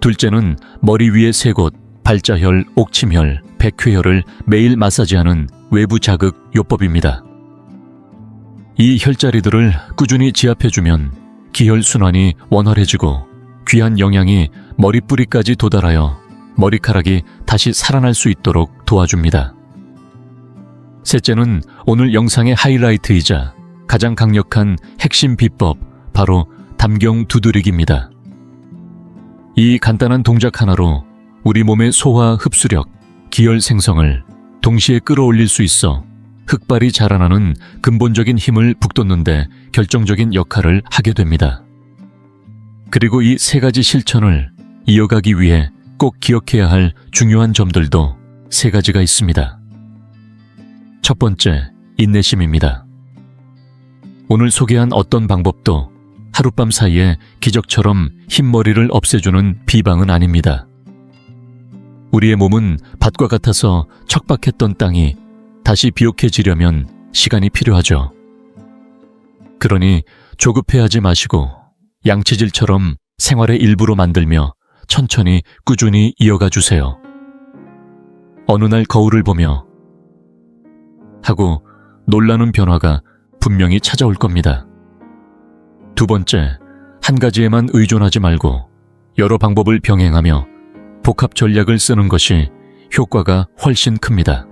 둘째는 머리 위의 3곳, 발자혈, 옥침혈, 백회혈을 매일 마사지하는 외부 자극 요법입니다. 이 혈자리들을 꾸준히 지압해주면 기혈순환이 원활해지고 귀한 영양이 머리뿌리까지 도달하여 머리카락이 다시 살아날 수 있도록 도와줍니다. 셋째는 오늘 영상의 하이라이트이자 가장 강력한 핵심 비법, 바로 담경 두드리기입니다. 이 간단한 동작 하나로 우리 몸의 소화 흡수력, 기혈 생성을 동시에 끌어올릴 수 있어 흑발이 자라나는 근본적인 힘을 북돋는데 결정적인 역할을 하게 됩니다. 그리고 이 3가지 실천을 이어가기 위해 꼭 기억해야 할 중요한 점들도 3가지가 있습니다. 첫 번째, 인내심입니다. 오늘 소개한 어떤 방법도 하룻밤 사이에 기적처럼 흰머리를 없애주는 비방은 아닙니다. 우리의 몸은 밭과 같아서 척박했던 땅이 다시 비옥해지려면 시간이 필요하죠. 그러니 조급해하지 마시고 양치질처럼 생활의 일부로 만들며 천천히 꾸준히 이어가 주세요. 어느 날 거울을 보며 하고 놀라는 변화가 분명히 찾아올 겁니다. 두 번째, 한 가지에만 의존하지 말고 여러 방법을 병행하며 복합 전략을 쓰는 것이 효과가 훨씬 큽니다.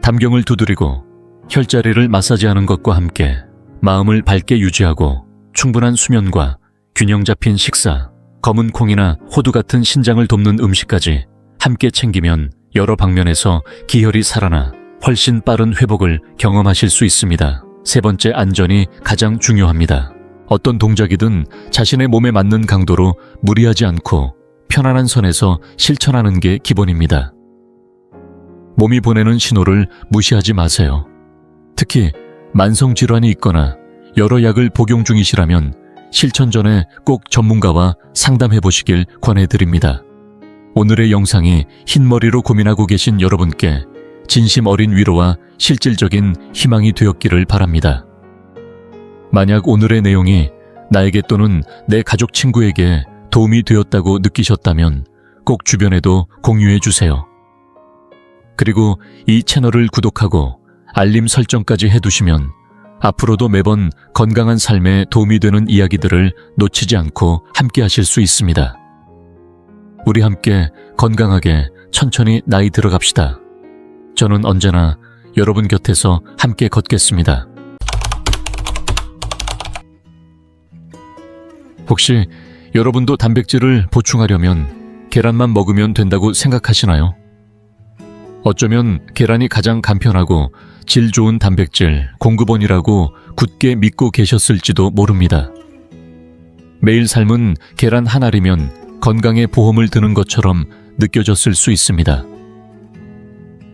담경을 두드리고 혈자리를 마사지하는 것과 함께 마음을 밝게 유지하고 충분한 수면과 균형 잡힌 식사, 검은 콩이나 호두 같은 신장을 돕는 음식까지 함께 챙기면 여러 방면에서 기혈이 살아나 훨씬 빠른 회복을 경험하실 수 있습니다. 세 번째, 안전이 가장 중요합니다. 어떤 동작이든 자신의 몸에 맞는 강도로 무리하지 않고 편안한 선에서 실천하는 게 기본입니다. 몸이 보내는 신호를 무시하지 마세요. 특히 만성질환이 있거나 여러 약을 복용 중이시라면 실천 전에 꼭 전문가와 상담해 보시길 권해드립니다. 오늘의 영상이 흰머리로 고민하고 계신 여러분께 진심 어린 위로와 실질적인 희망이 되었기를 바랍니다. 만약 오늘의 내용이 나에게 또는 내 가족 친구에게 도움이 되었다고 느끼셨다면 꼭 주변에도 공유해 주세요. 그리고 이 채널을 구독하고 알림 설정까지 해두시면 앞으로도 매번 건강한 삶에 도움이 되는 이야기들을 놓치지 않고 함께 하실 수 있습니다. 우리 함께 건강하게 천천히 나이 들어갑시다. 저는 언제나 여러분 곁에서 함께 걷겠습니다. 혹시 여러분도 단백질을 보충하려면 계란만 먹으면 된다고 생각하시나요? 어쩌면 계란이 가장 간편하고 질 좋은 단백질 공급원이라고 굳게 믿고 계셨을지도 모릅니다. 매일 삶은 계란 한 알이면 건강에 보험을 드는 것처럼 느껴졌을 수 있습니다.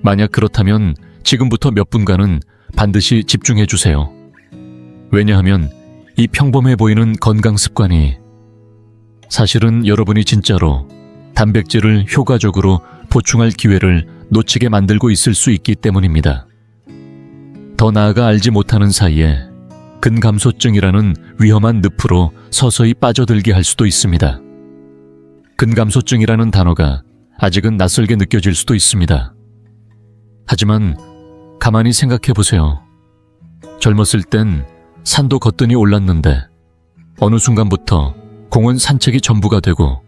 만약 그렇다면 지금부터 몇 분간은 반드시 집중해 주세요. 왜냐하면 이 평범해 보이는 건강 습관이 사실은 여러분이 진짜로 단백질을 효과적으로 보충할 기회를 놓치게 만들고 있을 수 있기 때문입니다. 더 나아가 알지 못하는 사이에 근감소증이라는 위험한 늪으로 서서히 빠져들게 할 수도 있습니다. 근감소증이라는 단어가 아직은 낯설게 느껴질 수도 있습니다. 하지만 가만히 생각해 보세요. 젊었을 땐 산도 거뜬히 올랐는데 어느 순간부터 공원 산책이 전부가 되고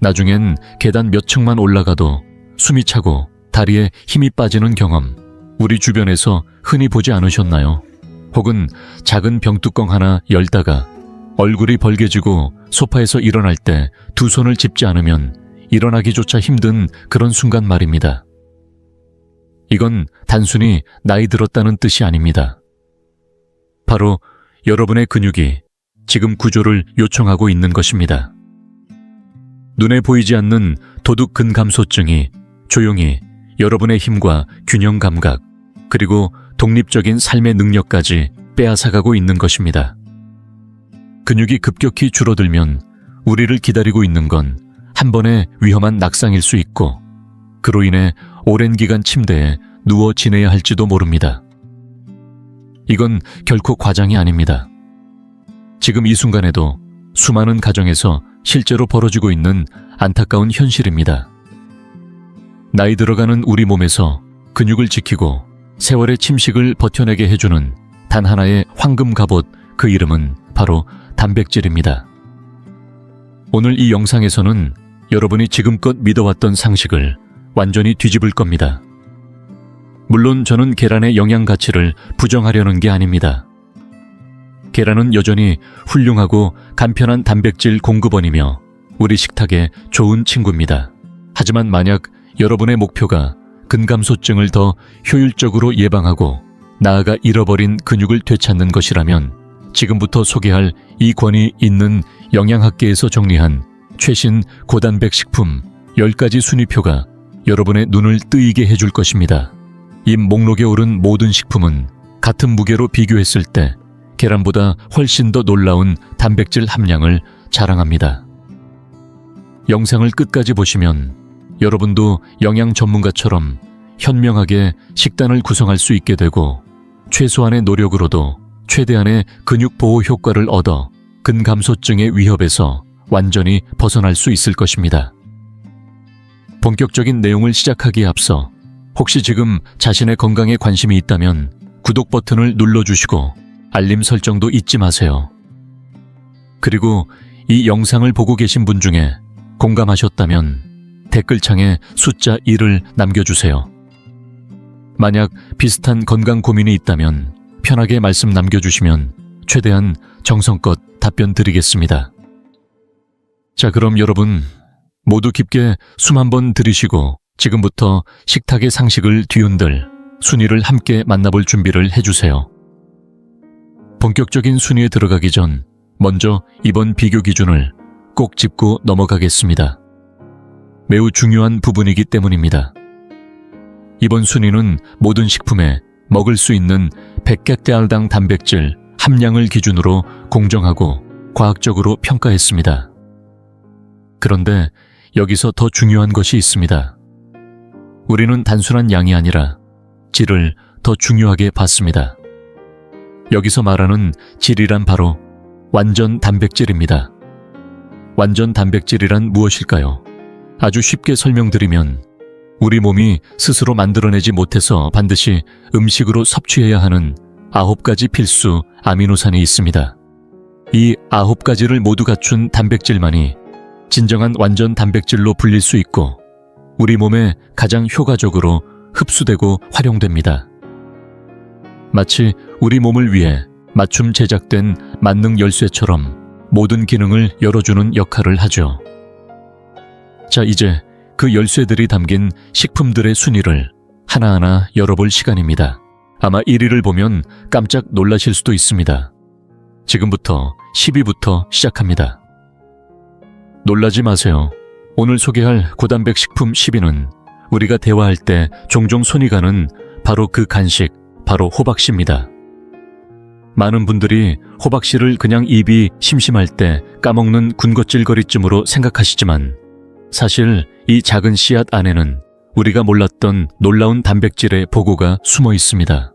나중엔 계단 몇 층만 올라가도 숨이 차고 다리에 힘이 빠지는 경험, 우리 주변에서 흔히 보지 않으셨나요? 혹은 작은 병뚜껑 하나 열다가 얼굴이 벌개지고 소파에서 일어날 때 두 손을 짚지 않으면 일어나기조차 힘든 그런 순간 말입니다. 이건 단순히 나이 들었다는 뜻이 아닙니다. 바로 여러분의 근육이 지금 구조를 요청하고 있는 것입니다. 눈에 보이지 않는 도둑 근감소증이 조용히 여러분의 힘과 균형 감각, 그리고 독립적인 삶의 능력까지 빼앗아가고 있는 것입니다. 근육이 급격히 줄어들면 우리를 기다리고 있는 건 한 번의 위험한 낙상일 수 있고 그로 인해 오랜 기간 침대에 누워 지내야 할지도 모릅니다. 이건 결코 과장이 아닙니다. 지금 이 순간에도 수많은 가정에서 실제로 벌어지고 있는 안타까운 현실입니다. 나이 들어가는 우리 몸에서 근육을 지키고 세월의 침식을 버텨내게 해주는 단 하나의 황금 갑옷, 그 이름은 바로 단백질입니다. 오늘 이 영상에서는 여러분이 지금껏 믿어왔던 상식을 완전히 뒤집을 겁니다. 물론 저는 계란의 영양 가치를 부정하려는 게 아닙니다. 계란은 여전히 훌륭하고 간편한 단백질 공급원이며 우리 식탁의 좋은 친구입니다. 하지만 만약 여러분의 목표가 근감소증을 더 효율적으로 예방하고 나아가 잃어버린 근육을 되찾는 것이라면 지금부터 소개할 이 권위 있는 영양학계에서 정리한 최신 고단백 식품 10가지 순위표가 여러분의 눈을 뜨이게 해줄 것입니다. 이 목록에 오른 모든 식품은 같은 무게로 비교했을 때 계란보다 훨씬 더 놀라운 단백질 함량을 자랑합니다. 영상을 끝까지 보시면 여러분도 영양 전문가처럼 현명하게 식단을 구성할 수 있게 되고 최소한의 노력으로도 최대한의 근육 보호 효과를 얻어 근감소증의 위협에서 완전히 벗어날 수 있을 것입니다. 본격적인 내용을 시작하기에 앞서 혹시 지금 자신의 건강에 관심이 있다면 구독 버튼을 눌러주시고 알림 설정도 잊지 마세요. 그리고 이 영상을 보고 계신 분 중에 공감하셨다면 댓글창에 숫자 1을 남겨주세요. 만약 비슷한 건강 고민이 있다면 편하게 말씀 남겨주시면 최대한 정성껏 답변 드리겠습니다. 자, 그럼 여러분 모두 깊게 숨 한번 들이쉬고 지금부터 식탁의 상식을 뒤흔들 순위를 함께 만나볼 준비를 해주세요. 본격적인 순위에 들어가기 전 먼저 이번 비교 기준을 꼭 짚고 넘어가겠습니다. 매우 중요한 부분이기 때문입니다. 이번 순위는 모든 식품에 먹을 수 있는 100객달당 단백질 함량을 기준으로 공정하고 과학적으로 평가했습니다. 그런데 여기서 더 중요한 것이 있습니다. 우리는 단순한 양이 아니라 질을 더 중요하게 봤습니다. 여기서 말하는 질이란 바로 완전 단백질입니다. 완전 단백질이란 무엇일까요? 아주 쉽게 설명드리면 우리 몸이 스스로 만들어내지 못해서 반드시 음식으로 섭취해야 하는 9가지 필수 아미노산이 있습니다. 이 9가지를 모두 갖춘 단백질만이 진정한 완전 단백질로 불릴 수 있고 우리 몸에 가장 효과적으로 흡수되고 활용됩니다. 마치 우리 몸을 위해 맞춤 제작된 만능 열쇠처럼 모든 기능을 열어주는 역할을 하죠. 자, 이제 그 열쇠들이 담긴 식품들의 순위를 하나하나 열어볼 시간입니다. 아마 1위를 보면 깜짝 놀라실 수도 있습니다. 지금부터 10위부터 시작합니다. 놀라지 마세요. 오늘 소개할 고단백 식품 10위는 우리가 대화할 때 종종 손이 가는 바로 그 간식, 바로 호박씨입니다. 많은 분들이 호박씨를 그냥 입이 심심할 때 까먹는 군것질거리쯤으로 생각하시지만 사실 이 작은 씨앗 안에는 우리가 몰랐던 놀라운 단백질의 보고가 숨어 있습니다.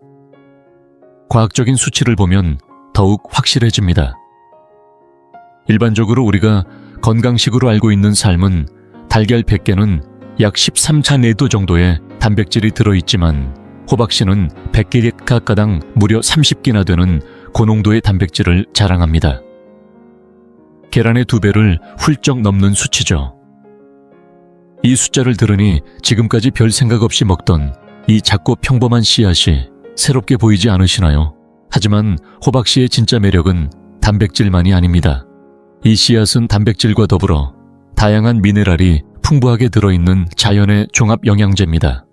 과학적인 수치를 보면 더욱 확실해집니다. 일반적으로 우리가 건강식으로 알고 있는 삶은 달걀 100개는 약 13차내도 정도의 단백질이 들어있지만 호박씨는 100개 각가당 무려 30개나 되는 고농도의 단백질을 자랑합니다. 계란의 2배를 훌쩍 넘는 수치죠. 이 숫자를 들으니 지금까지 별 생각 없이 먹던 이 작고 평범한 씨앗이 새롭게 보이지 않으시나요? 하지만 호박씨의 진짜 매력은 단백질만이 아닙니다. 이 씨앗은 단백질과 더불어 다양한 미네랄이 풍부하게 들어있는 자연의 종합 영양제입니다.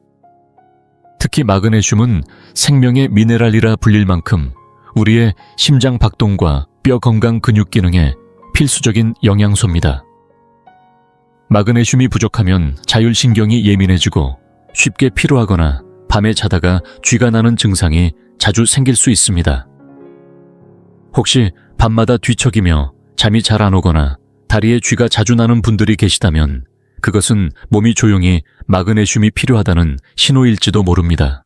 특히 마그네슘은 생명의 미네랄이라 불릴 만큼 우리의 심장 박동과 뼈 건강 근육 기능에 필수적인 영양소입니다. 마그네슘이 부족하면 자율신경이 예민해지고 쉽게 피로하거나 밤에 자다가 쥐가 나는 증상이 자주 생길 수 있습니다. 혹시 밤마다 뒤척이며 잠이 잘 안 오거나 다리에 쥐가 자주 나는 분들이 계시다면 그것은 몸이 조용히 마그네슘이 필요하다는 신호일지도 모릅니다.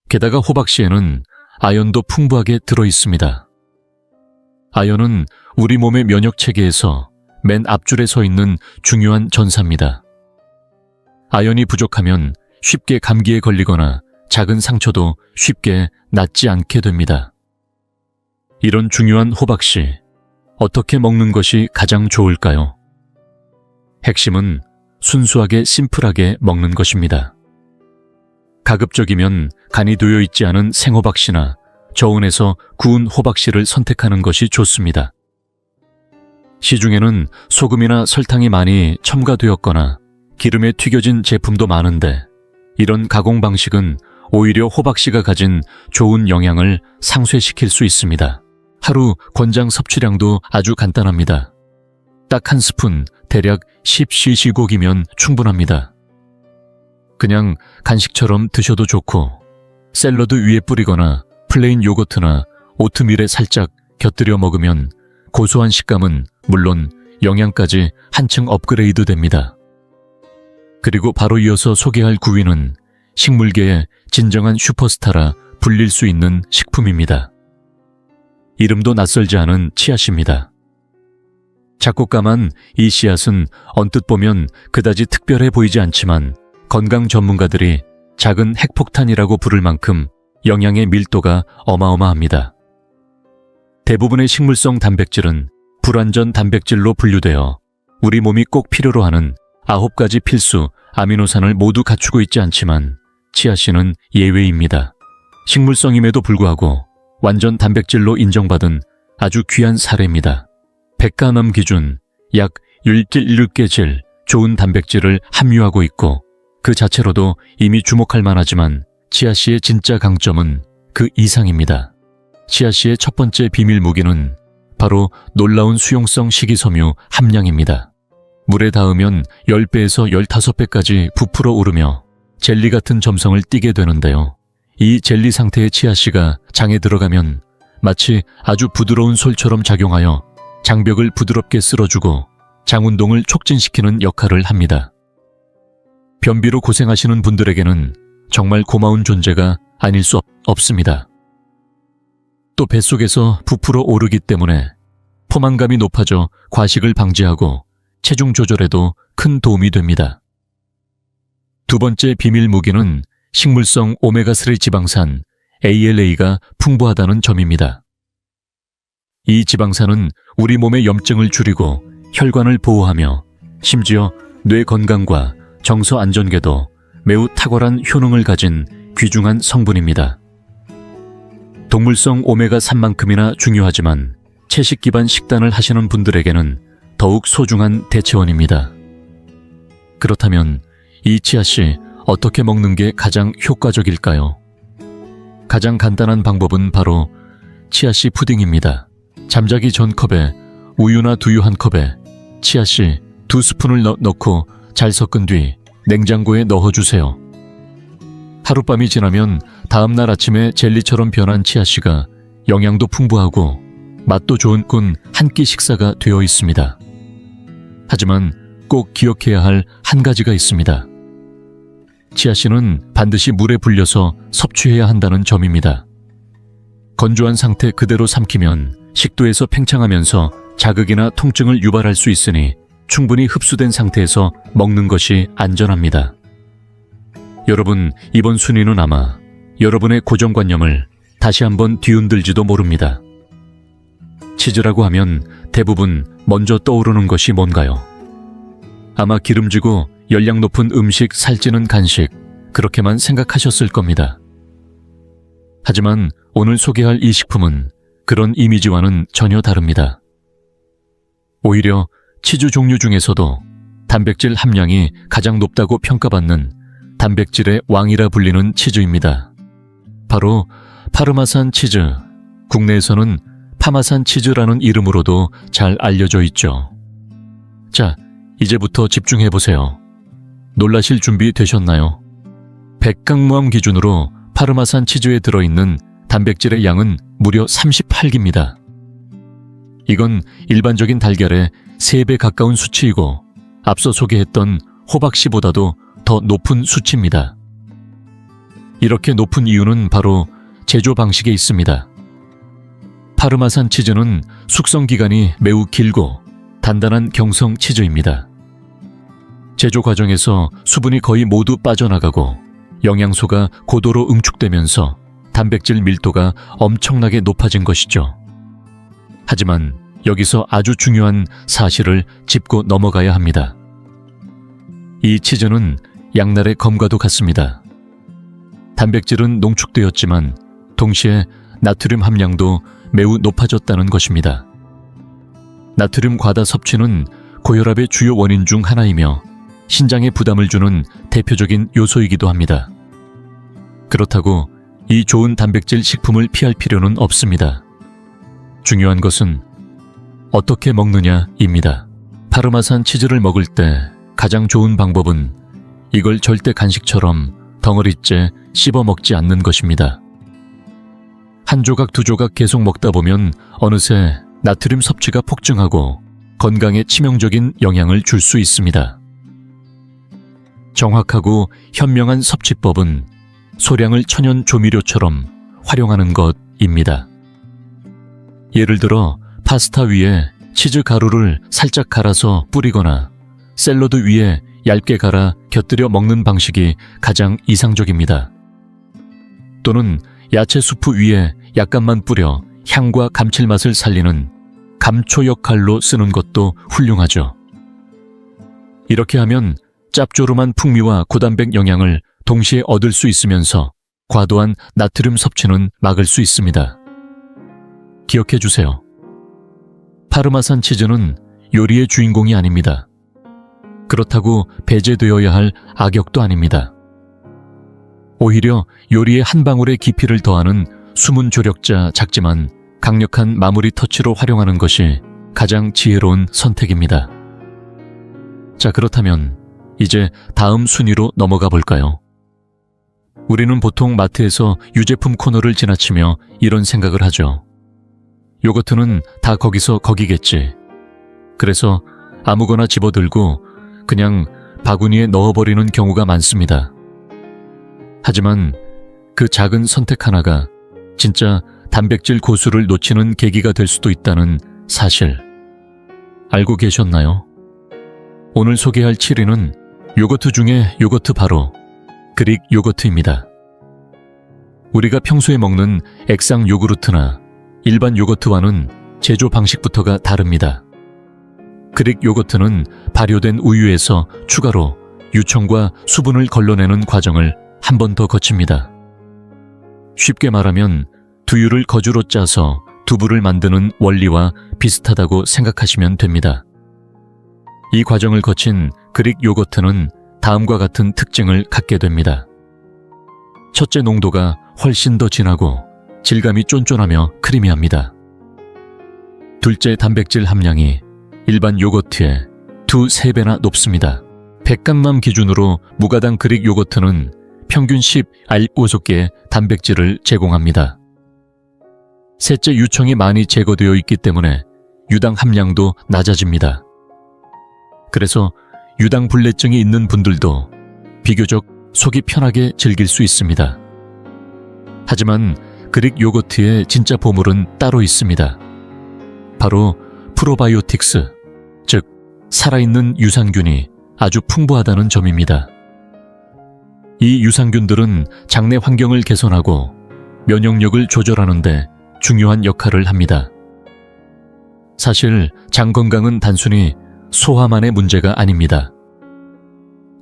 게다가 호박씨에는 아연도 풍부하게 들어있습니다. 아연은 우리 몸의 면역체계에서 맨 앞줄에 서 있는 중요한 전사입니다. 아연이 부족하면 쉽게 감기에 걸리거나 작은 상처도 쉽게 낫지 않게 됩니다. 이런 중요한 호박씨, 어떻게 먹는 것이 가장 좋을까요? 핵심은 순수하게 심플하게 먹는 것입니다. 가급적이면 간이 되어 있지 않은 생호박씨나 저온에서 구운 호박씨를 선택하는 것이 좋습니다. 시중에는 소금이나 설탕이 많이 첨가되었거나 기름에 튀겨진 제품도 많은데 이런 가공 방식은 오히려 호박씨가 가진 좋은 영양을 상쇄시킬 수 있습니다. 하루 권장 섭취량도 아주 간단합니다. 딱 한 스푼, 대략 10cc이면 충분합니다. 그냥 간식처럼 드셔도 좋고 샐러드 위에 뿌리거나 플레인 요거트나 오트밀에 살짝 곁들여 먹으면 고소한 식감은 물론 영양까지 한층 업그레이드 됩니다. 그리고 바로 이어서 소개할 9위는 식물계의 진정한 슈퍼스타라 불릴 수 있는 식품입니다. 이름도 낯설지 않은 치아씨입니다. 작고 까만 이 씨앗은 언뜻 보면 그다지 특별해 보이지 않지만 건강 전문가들이 작은 핵폭탄이라고 부를 만큼 영양의 밀도가 어마어마합니다. 대부분의 식물성 단백질은 불완전 단백질로 분류되어 우리 몸이 꼭 필요로 하는 9가지 필수 아미노산을 모두 갖추고 있지 않지만 치아씨는 예외입니다. 식물성임에도 불구하고 완전 단백질로 인정받은 아주 귀한 사례입니다. 100g 기준 약 1.16개 질 좋은 단백질을 함유하고 있고 그 자체로도 이미 주목할 만하지만 치아씨의 진짜 강점은 그 이상입니다. 치아씨의 첫 번째 비밀 무기는 바로 놀라운 수용성 식이섬유 함량입니다. 물에 닿으면 10배에서 15배까지 부풀어 오르며 젤리 같은 점성을 띠게 되는데요. 이 젤리 상태의 치아씨가 장에 들어가면 마치 아주 부드러운 솔처럼 작용하여 장벽을 부드럽게 쓸어주고 장 운동을 촉진시키는 역할을 합니다. 변비로 고생하시는 분들에게는 정말 고마운 존재가 아닐 수 없습니다. 또 뱃속에서 부풀어 오르기 때문에 포만감이 높아져 과식을 방지하고 체중 조절에도 큰 도움이 됩니다. 두 번째 비밀 무기는 식물성 오메가3 지방산 ALA가 풍부하다는 점입니다. 이 지방산은 우리 몸의 염증을 줄이고 혈관을 보호하며 심지어 뇌 건강과 정서 안정에도 매우 탁월한 효능을 가진 귀중한 성분입니다. 동물성 오메가3만큼이나 중요하지만 채식 기반 식단을 하시는 분들에게는 더욱 소중한 대체원입니다. 그렇다면 이 치아씨 어떻게 먹는 게 가장 효과적일까요? 가장 간단한 방법은 바로 치아씨 푸딩입니다. 잠자기 전 컵에 우유나 두유 한 컵에 치아씨 2스푼을 넣고 잘 섞은 뒤 냉장고에 넣어주세요. 하룻밤이 지나면 다음날 아침에 젤리처럼 변한 치아씨가 영양도 풍부하고 맛도 좋은 군 한 끼 식사가 되어 있습니다. 하지만 꼭 기억해야 할 한 가지가 있습니다. 치아씨는 반드시 물에 불려서 섭취해야 한다는 점입니다. 건조한 상태 그대로 삼키면 식도에서 팽창하면서 자극이나 통증을 유발할 수 있으니 충분히 흡수된 상태에서 먹는 것이 안전합니다. 여러분, 이번 순위는 아마 여러분의 고정관념을 다시 한번 뒤흔들지도 모릅니다. 치즈라고 하면 대부분 먼저 떠오르는 것이 뭔가요? 아마 기름지고 열량 높은 음식, 살찌는 간식, 그렇게만 생각하셨을 겁니다. 하지만 오늘 소개할 이 식품은 그런 이미지와는 전혀 다릅니다. 오히려 치즈 종류 중에서도 단백질 함량이 가장 높다고 평가받는 단백질의 왕이라 불리는 치즈입니다. 바로 파르마산 치즈, 국내에서는 파마산 치즈라는 이름으로도 잘 알려져 있죠. 자, 이제부터 집중해보세요. 놀라실 준비 되셨나요? 100g모함 기준으로 파르마산 치즈에 들어있는 단백질의 양은 무려 38g입니다. 이건 일반적인 달걀의 3배 가까운 수치이고 앞서 소개했던 호박씨보다도 더 높은 수치입니다. 이렇게 높은 이유는 바로 제조 방식에 있습니다. 파르마산 치즈는 숙성 기간이 매우 길고 단단한 경성 치즈입니다. 제조 과정에서 수분이 거의 모두 빠져나가고 영양소가 고도로 응축되면서 단백질 밀도가 엄청나게 높아진 것이죠. 하지만 여기서 아주 중요한 사실을 짚고 넘어가야 합니다. 이 치즈는 양날의 검과도 같습니다. 단백질은 농축되었지만 동시에 나트륨 함량도 매우 높아졌다는 것입니다. 나트륨 과다 섭취는 고혈압의 주요 원인 중 하나이며 신장에 부담을 주는 대표적인 요소이기도 합니다. 그렇다고 이 좋은 단백질 식품을 피할 필요는 없습니다. 중요한 것은 어떻게 먹느냐입니다. 파르마산 치즈를 먹을 때 가장 좋은 방법은 이걸 절대 간식처럼 덩어리째 씹어 먹지 않는 것입니다. 한 조각 두 조각 계속 먹다 보면 어느새 나트륨 섭취가 폭증하고 건강에 치명적인 영향을 줄 수 있습니다. 정확하고 현명한 섭취법은 소량을 천연 조미료처럼 활용하는 것입니다. 예를 들어 파스타 위에 치즈 가루를 살짝 갈아서 뿌리거나 샐러드 위에 얇게 갈아 곁들여 먹는 방식이 가장 이상적입니다. 또는 야채 수프 위에 약간만 뿌려 향과 감칠맛을 살리는 감초 역할로 쓰는 것도 훌륭하죠. 이렇게 하면 짭조름한 풍미와 고단백 영양을 동시에 얻을 수 있으면서 과도한 나트륨 섭취는 막을 수 있습니다. 기억해 주세요. 파르마산 치즈는 요리의 주인공이 아닙니다. 그렇다고 배제되어야 할 악역도 아닙니다. 오히려 요리의 한 방울의 깊이를 더하는 숨은 조력자, 작지만 강력한 마무리 터치로 활용하는 것이 가장 지혜로운 선택입니다. 자, 그렇다면 이제 다음 순위로 넘어가 볼까요? 우리는 보통 마트에서 유제품 코너를 지나치며 이런 생각을 하죠. 요거트는 다 거기서 거기겠지. 그래서 아무거나 집어들고 그냥 바구니에 넣어버리는 경우가 많습니다. 하지만 그 작은 선택 하나가 진짜 단백질 고수를 놓치는 계기가 될 수도 있다는 사실 알고 계셨나요? 오늘 소개할 7위는 요거트 중에 요거트, 바로 그릭 요거트입니다. 우리가 평소에 먹는 액상 요구르트나 일반 요거트와는 제조 방식부터가 다릅니다. 그릭 요거트는 발효된 우유에서 추가로 유청과 수분을 걸러내는 과정을 한 번 더 거칩니다. 쉽게 말하면 두유를 거주로 짜서 두부를 만드는 원리와 비슷하다고 생각하시면 됩니다. 이 과정을 거친 그릭 요거트는 다음과 같은 특징을 갖게 됩니다. 첫째, 농도가 훨씬 더 진하고 질감이 쫀쫀하며 크리미합니다. 둘째, 단백질 함량이 일반 요거트의 2~3배나 높습니다. 100g만 기준으로 무가당 그릭 요거트는 평균 10R5개의 단백질을 제공합니다. 셋째, 유청이 많이 제거되어 있기 때문에 유당 함량도 낮아집니다. 그래서 유당 불내증이 있는 분들도 비교적 속이 편하게 즐길 수 있습니다. 하지만 그릭 요거트의 진짜 보물은 따로 있습니다. 바로 프로바이오틱스, 즉 살아있는 유산균이 아주 풍부하다는 점입니다. 이 유산균들은 장내 환경을 개선하고 면역력을 조절하는 데 중요한 역할을 합니다. 사실 장 건강은 단순히 소화만의 문제가 아닙니다.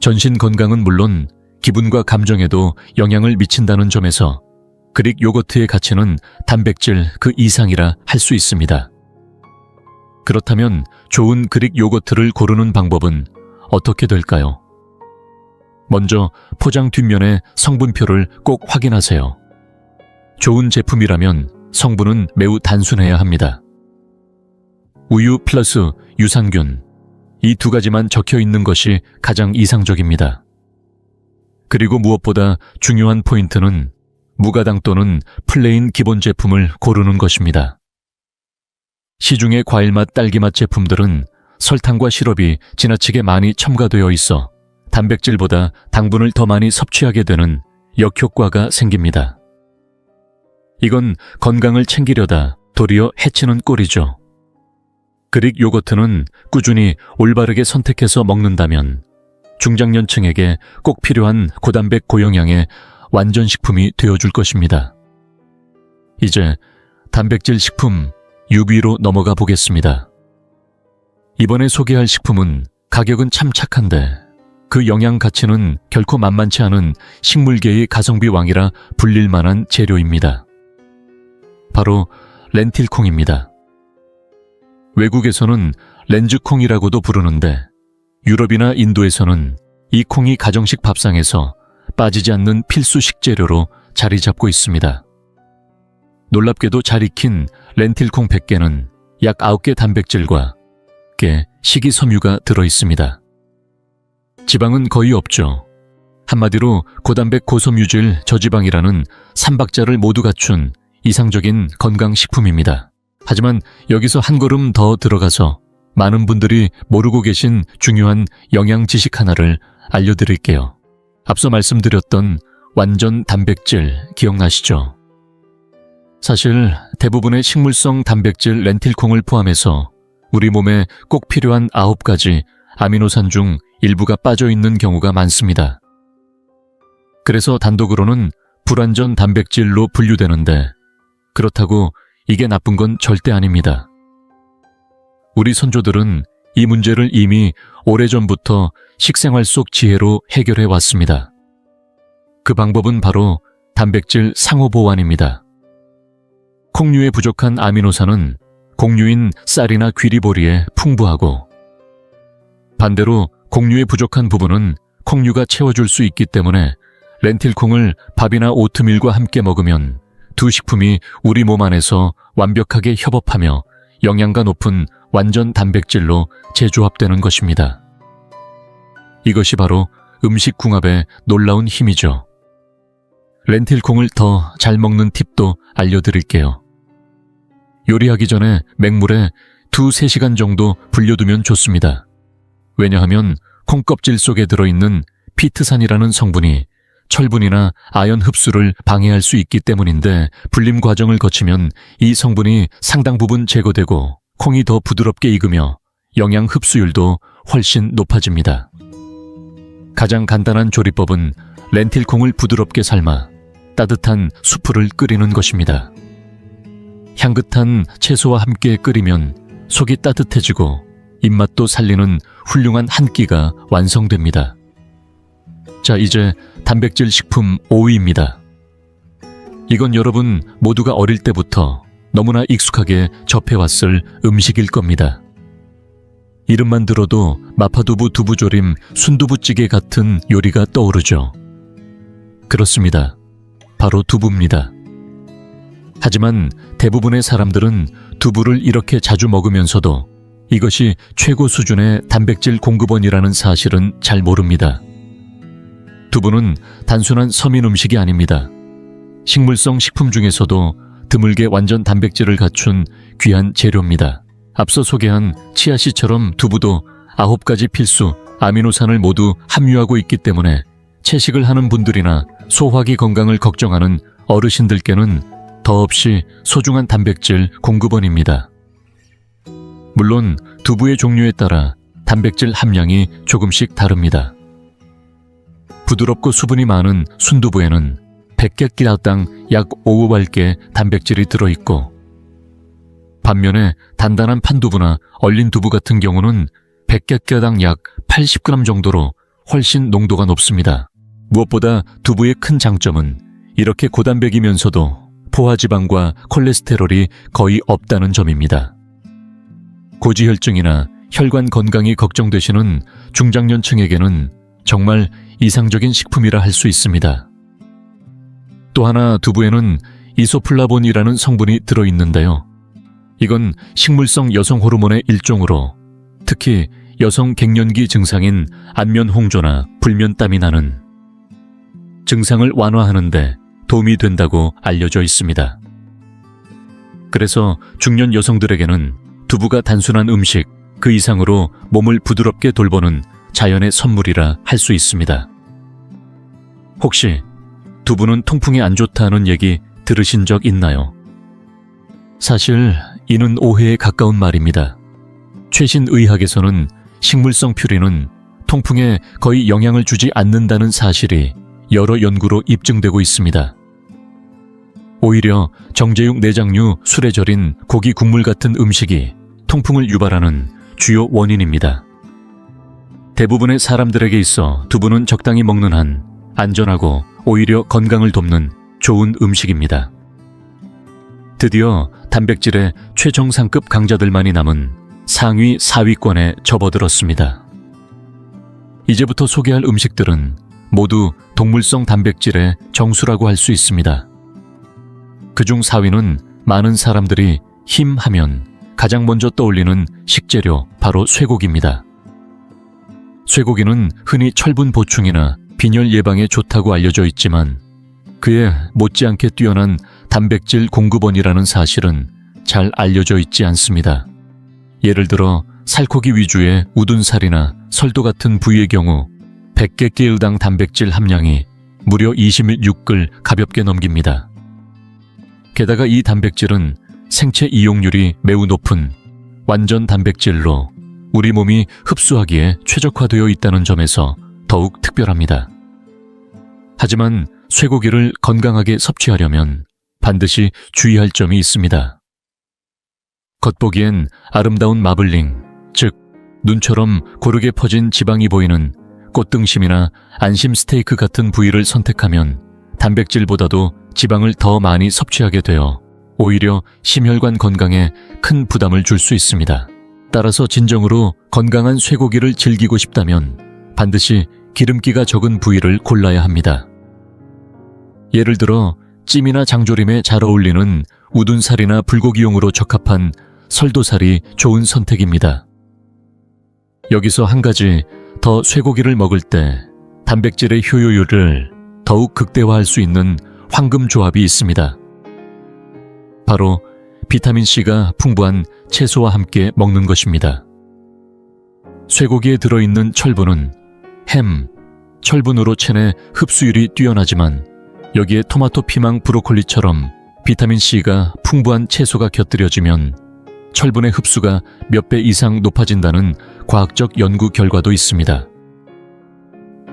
전신 건강은 물론 기분과 감정에도 영향을 미친다는 점에서 그릭 요거트의 가치는 단백질 그 이상이라 할 수 있습니다. 그렇다면 좋은 그릭 요거트를 고르는 방법은 어떻게 될까요? 먼저 포장 뒷면의 성분표를 꼭 확인하세요. 좋은 제품이라면 성분은 매우 단순해야 합니다. 우유 플러스 유산균, 이 두 가지만 적혀 있는 것이 가장 이상적입니다. 그리고 무엇보다 중요한 포인트는 무가당 또는 플레인 기본 제품을 고르는 것입니다. 시중의 과일맛, 딸기맛 제품들은 설탕과 시럽이 지나치게 많이 첨가되어 있어 단백질보다 당분을 더 많이 섭취하게 되는 역효과가 생깁니다. 이건 건강을 챙기려다 도리어 해치는 꼴이죠. 그릭 요거트는 꾸준히 올바르게 선택해서 먹는다면 중장년층에게 꼭 필요한 고단백 고영양의 완전 식품이 되어줄 것입니다. 이제 단백질 식품 6위로 넘어가 보겠습니다. 이번에 소개할 식품은 가격은 참 착한데 그 영양 가치는 결코 만만치 않은 식물계의 가성비 왕이라 불릴 만한 재료입니다. 바로 렌틸콩입니다. 외국에서는 렌즈콩이라고도 부르는데 유럽이나 인도에서는 이 콩이 가정식 밥상에서 빠지지 않는 필수 식재료로 자리 잡고 있습니다. 놀랍게도 잘 익힌 렌틸콩 100개는 약 9개 단백질과 꽤 식이섬유가 들어있습니다. 지방은 거의 없죠. 한마디로 고단백 고섬유질 저지방이라는 3박자를 모두 갖춘 이상적인 건강식품입니다. 하지만 여기서 한 걸음 더 들어가서 많은 분들이 모르고 계신 중요한 영양 지식 하나를 알려드릴게요. 앞서 말씀드렸던 완전 단백질 기억나시죠? 사실 대부분의 식물성 단백질 렌틸콩을 포함해서 우리 몸에 꼭 필요한 9가지 아미노산 중 일부가 빠져있는 경우가 많습니다. 그래서 단독으로는 불완전 단백질로 분류되는데 그렇다고 이게 나쁜 건 절대 아닙니다. 우리 선조들은 이 문제를 이미 오래전부터 식생활 속 지혜로 해결해 왔습니다. 그 방법은 바로 단백질 상호 보완입니다. 콩류에 부족한 아미노산은 곡류인 쌀이나 귀리보리에 풍부하고 반대로 곡류에 부족한 부분은 콩류가 채워줄 수 있기 때문에 렌틸콩을 밥이나 오트밀과 함께 먹으면 두 식품이 우리 몸 안에서 완벽하게 협업하며 영양가 높은 완전 단백질로 재조합되는 것입니다. 이것이 바로 음식궁합의 놀라운 힘이죠. 렌틸콩을 더 잘 먹는 팁도 알려드릴게요. 요리하기 전에 맹물에 2~3시간 정도 불려두면 좋습니다. 왜냐하면 콩껍질 속에 들어있는 피트산이라는 성분이 철분이나 아연 흡수를 방해할 수 있기 때문인데 불림 과정을 거치면 이 성분이 상당 부분 제거되고 콩이 더 부드럽게 익으며 영양 흡수율도 훨씬 높아집니다. 가장 간단한 조리법은 렌틸콩을 부드럽게 삶아 따뜻한 수프를 끓이는 것입니다. 향긋한 채소와 함께 끓이면 속이 따뜻해지고 입맛도 살리는 훌륭한 한 끼가 완성됩니다. 자, 이제 단백질 식품 5위입니다. 이건 여러분 모두가 어릴 때부터 너무나 익숙하게 접해왔을 음식일 겁니다. 이름만 들어도 마파두부, 두부조림, 순두부찌개 같은 요리가 떠오르죠. 그렇습니다. 바로 두부입니다. 하지만 대부분의 사람들은 두부를 이렇게 자주 먹으면서도 이것이 최고 수준의 단백질 공급원이라는 사실은 잘 모릅니다. 두부는 단순한 서민 음식이 아닙니다. 식물성 식품 중에서도 드물게 완전 단백질을 갖춘 귀한 재료입니다. 앞서 소개한 치아씨처럼 두부도 9가지 필수 아미노산을 모두 함유하고 있기 때문에 채식을 하는 분들이나 소화기 건강을 걱정하는 어르신들께는 더없이 소중한 단백질 공급원입니다. 물론 두부의 종류에 따라 단백질 함량이 조금씩 다릅니다. 부드럽고 수분이 많은 순두부에는 100개끼리당 약 5알께 단백질이 들어있고, 반면에 단단한 판두부나 얼린 두부 같은 경우는 100개당 약 80g 정도로 훨씬 농도가 높습니다. 무엇보다 두부의 큰 장점은 이렇게 고단백이면서도 포화지방과 콜레스테롤이 거의 없다는 점입니다. 고지혈증이나 혈관 건강이 걱정되시는 중장년층에게는 정말 이상적인 식품이라 할 수 있습니다. 또 하나 두부에는 이소플라본이라는 성분이 들어있는데요. 이건 식물성 여성 호르몬의 일종으로 특히 여성 갱년기 증상인 안면홍조나 불면땀이 나는 증상을 완화하는 데 도움이 된다고 알려져 있습니다. 그래서 중년 여성들에게는 두부가 단순한 음식 그 이상으로 몸을 부드럽게 돌보는 자연의 선물이라 할 수 있습니다. 혹시 두부는 통풍에 안 좋다는 얘기 들으신 적 있나요? 사실 이는 오해에 가까운 말입니다. 최신 의학에서는 식물성 퓨린은 통풍에 거의 영향을 주지 않는다는 사실이 여러 연구로 입증되고 있습니다. 오히려 정제육 내장류 술에 절인 고기 국물 같은 음식이 통풍을 유발하는 주요 원인입니다. 대부분의 사람들에게 있어 두부는 적당히 먹는 한 안전하고 오히려 건강을 돕는 좋은 음식입니다. 드디어 단백질의 최정상급 강자들만이 남은 상위 4위권에 접어들었습니다. 이제부터 소개할 음식들은 모두 동물성 단백질의 정수라고 할 수 있습니다. 그중 4위는 많은 사람들이 힘 하면 가장 먼저 떠올리는 식재료 바로 쇠고기입니다. 쇠고기는 흔히 철분 보충이나 빈혈 예방에 좋다고 알려져 있지만 그에 못지않게 뛰어난 단백질 공급원이라는 사실은 잘 알려져 있지 않습니다. 예를 들어 살코기 위주의 우둔살이나 설도 같은 부위의 경우 100개끼리당 단백질 함량이 무려 26을 가볍게 넘깁니다. 게다가 이 단백질은 생체 이용률이 매우 높은 완전 단백질로 우리 몸이 흡수하기에 최적화되어 있다는 점에서 더욱 특별합니다. 하지만 쇠고기를 건강하게 섭취하려면 반드시 주의할 점이 있습니다. 겉보기엔 아름다운 마블링, 즉 눈처럼 고르게 퍼진 지방이 보이는 꽃등심이나 안심 스테이크 같은 부위를 선택하면 단백질보다도 지방을 더 많이 섭취하게 되어 오히려 심혈관 건강에 큰 부담을 줄 수 있습니다. 따라서 진정으로 건강한 쇠고기를 즐기고 싶다면 반드시 기름기가 적은 부위를 골라야 합니다. 예를 들어 찜이나 장조림에 잘 어울리는 우둔살이나 불고기용으로 적합한 설도살이 좋은 선택입니다. 여기서 한 가지 더 쇠고기를 먹을 때 단백질의 효율을 더욱 극대화할 수 있는 황금 조합이 있습니다. 바로 비타민C가 풍부한 채소와 함께 먹는 것입니다. 쇠고기에 들어있는 철분은 햄, 철분으로 체내 흡수율이 뛰어나지만 여기에 토마토, 피망, 브로콜리처럼 비타민C가 풍부한 채소가 곁들여지면 철분의 흡수가 몇 배 이상 높아진다는 과학적 연구 결과도 있습니다.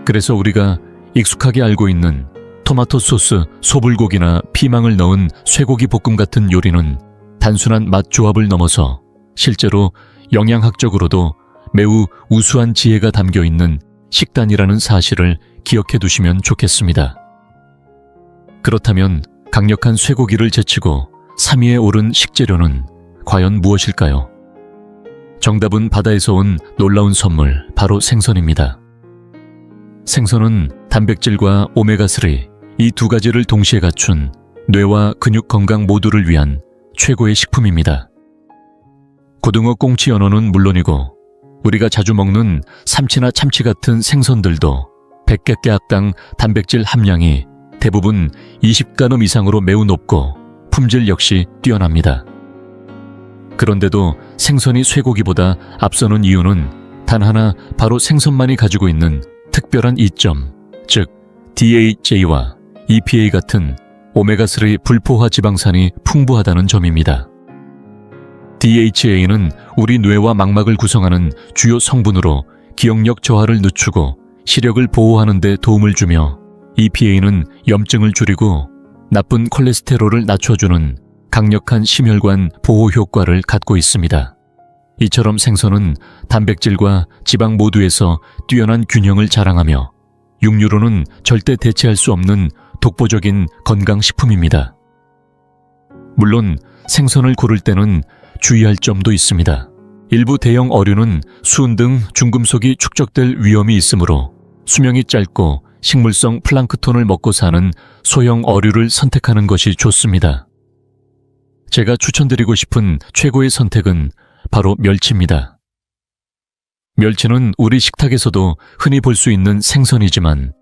그래서 우리가 익숙하게 알고 있는 토마토 소스, 소불고기나 피망을 넣은 쇠고기 볶음 같은 요리는 단순한 맛 조합을 넘어서 실제로 영양학적으로도 매우 우수한 지혜가 담겨 있는 식단이라는 사실을 기억해 두시면 좋겠습니다. 그렇다면 강력한 쇠고기를 제치고 3위에 오른 식재료는 과연 무엇일까요? 정답은 바다에서 온 놀라운 선물, 바로 생선입니다. 생선은 단백질과 오메가3, 이 두 가지를 동시에 갖춘 뇌와 근육 건강 모두를 위한 최고의 식품입니다. 고등어, 꽁치, 연어는 물론이고 우리가 자주 먹는 삼치나 참치 같은 생선들도 100개당 단백질 함량이 대부분 20g 이상으로 매우 높고 품질 역시 뛰어납니다. 그런데도 생선이 쇠고기보다 앞서는 이유는 단 하나, 바로 생선만이 가지고 있는 특별한 이점, 즉 DHA와 EPA 같은 오메가3 불포화 지방산이 풍부하다는 점입니다. DHA는 우리 뇌와 망막을 구성하는 주요 성분으로 기억력 저하를 늦추고 시력을 보호하는 데 도움을 주며, EPA는 염증을 줄이고 나쁜 콜레스테롤을 낮춰주는 강력한 심혈관 보호 효과를 갖고 있습니다. 이처럼 생선은 단백질과 지방 모두에서 뛰어난 균형을 자랑하며 육류로는 절대 대체할 수 없는 독보적인 건강식품입니다. 물론 생선을 고를 때는 주의할 점도 있습니다. 일부 대형 어류는 수은 등 중금속이 축적될 위험이 있으므로 수명이 짧고 식물성 플랑크톤을 먹고 사는 소형 어류를 선택하는 것이 좋습니다. 제가 추천드리고 싶은 최고의 선택은 바로 멸치입니다. 멸치는 우리 식탁에서도 흔히 볼 수 있는 생선이지만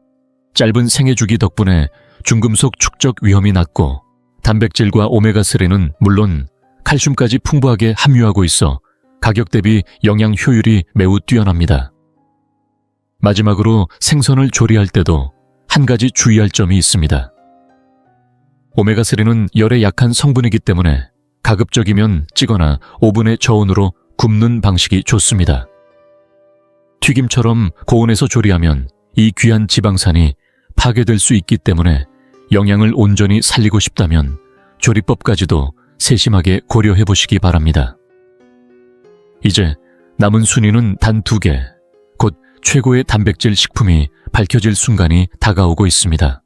짧은 생애주기 덕분에 중금속 축적 위험이 낮고 단백질과 오메가3는 물론 칼슘까지 풍부하게 함유하고 있어 가격 대비 영양 효율이 매우 뛰어납니다. 마지막으로 생선을 조리할 때도 한 가지 주의할 점이 있습니다. 오메가3는 열에 약한 성분이기 때문에 가급적이면 찌거나 오븐의 저온으로 굽는 방식이 좋습니다. 튀김처럼 고온에서 조리하면 이 귀한 지방산이 파괴될 수 있기 때문에 영양을 온전히 살리고 싶다면 조리법까지도 세심하게 고려해 보시기 바랍니다. 이제 남은 순위는 단 2개, 곧 최고의 단백질 식품이 밝혀질 순간이 다가오고 있습니다.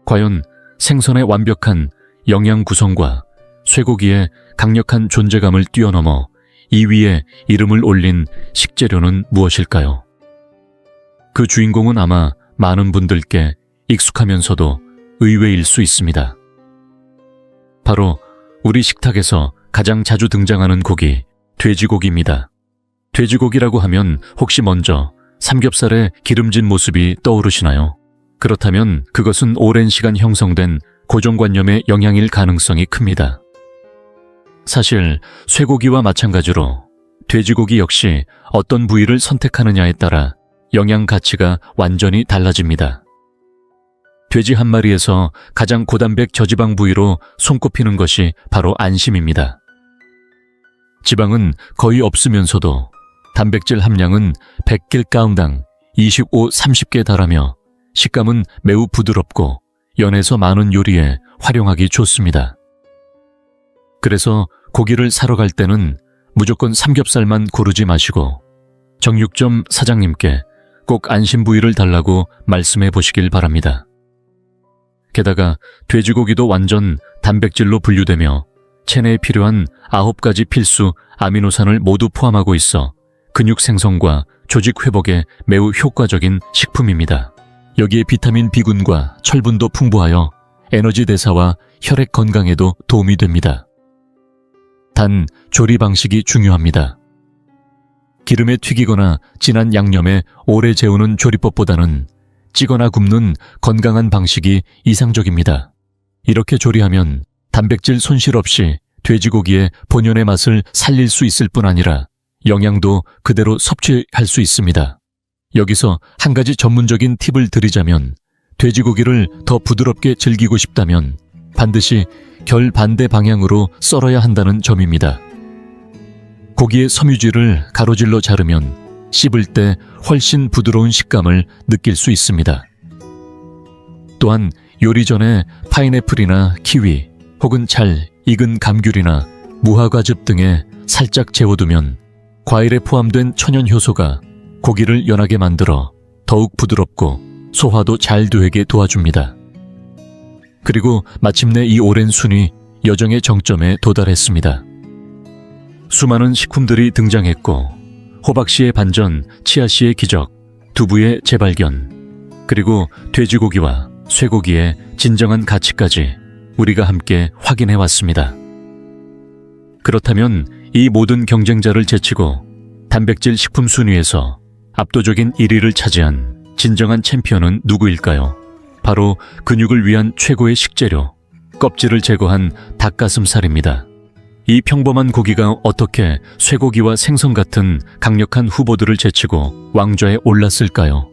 과연 생선의 완벽한 영양 구성과 쇠고기의 강력한 존재감을 뛰어넘어 2위에 이름을 올린 식재료는 무엇일까요? 그 주인공은 아마 많은 분들께 익숙하면서도 의외일 수 있습니다. 바로 우리 식탁에서 가장 자주 등장하는 고기, 돼지고기입니다. 돼지고기라고 하면 혹시 먼저 삼겹살의 기름진 모습이 떠오르시나요? 그렇다면 그것은 오랜 시간 형성된 고정관념의 영향일 가능성이 큽니다. 사실 쇠고기와 마찬가지로 돼지고기 역시 어떤 부위를 선택하느냐에 따라 영양 가치가 완전히 달라집니다. 돼지 한 마리에서 가장 고단백 저지방 부위로 손꼽히는 것이 바로 안심입니다. 지방은 거의 없으면서도 단백질 함량은 100kg당 25, 30개 달하며 식감은 매우 부드럽고 연에서 많은 요리에 활용하기 좋습니다. 그래서 고기를 사러 갈 때는 무조건 삼겹살만 고르지 마시고 정육점 사장님께 꼭 안심 부위를 달라고 말씀해 보시길 바랍니다. 게다가 돼지고기도 완전 단백질로 분류되며 체내에 필요한 9가지 필수 아미노산을 모두 포함하고 있어 근육 생성과 조직 회복에 매우 효과적인 식품입니다. 여기에 비타민 B군과 철분도 풍부하여 에너지 대사와 혈액 건강에도 도움이 됩니다. 단 조리 방식이 중요합니다. 기름에 튀기거나 진한 양념에 오래 재우는 조리법보다는 찌거나 굽는 건강한 방식이 이상적입니다. 이렇게 조리하면 단백질 손실 없이 돼지고기의 본연의 맛을 살릴 수 있을 뿐 아니라 영양도 그대로 섭취할 수 있습니다. 여기서 한 가지 전문적인 팁을 드리자면 돼지고기를 더 부드럽게 즐기고 싶다면 반드시 결반대 방향으로 썰어야 한다는 점입니다. 고기의 섬유질을 가로질러 자르면 씹을 때 훨씬 부드러운 식감을 느낄 수 있습니다. 또한 요리 전에 파인애플이나 키위 혹은 잘 익은 감귤이나 무화과즙 등에 살짝 재워두면 과일에 포함된 천연 효소가 고기를 연하게 만들어 더욱 부드럽고 소화도 잘 되게 도와줍니다. 그리고 마침내 이 오랜 순위 여정의 정점에 도달했습니다. 수많은 식품들이 등장했고 호박씨의 반전, 치아씨의 기적, 두부의 재발견, 그리고 돼지고기와 쇠고기의 진정한 가치까지 우리가 함께 확인해 왔습니다. 그렇다면 이 모든 경쟁자를 제치고 단백질 식품 순위에서 압도적인 1위를 차지한 진정한 챔피언은 누구일까요? 바로 근육을 위한 최고의 식재료, 껍질을 제거한 닭가슴살입니다. 이 평범한 고기가 어떻게 쇠고기와 생선 같은 강력한 후보들을 제치고 왕좌에 올랐을까요?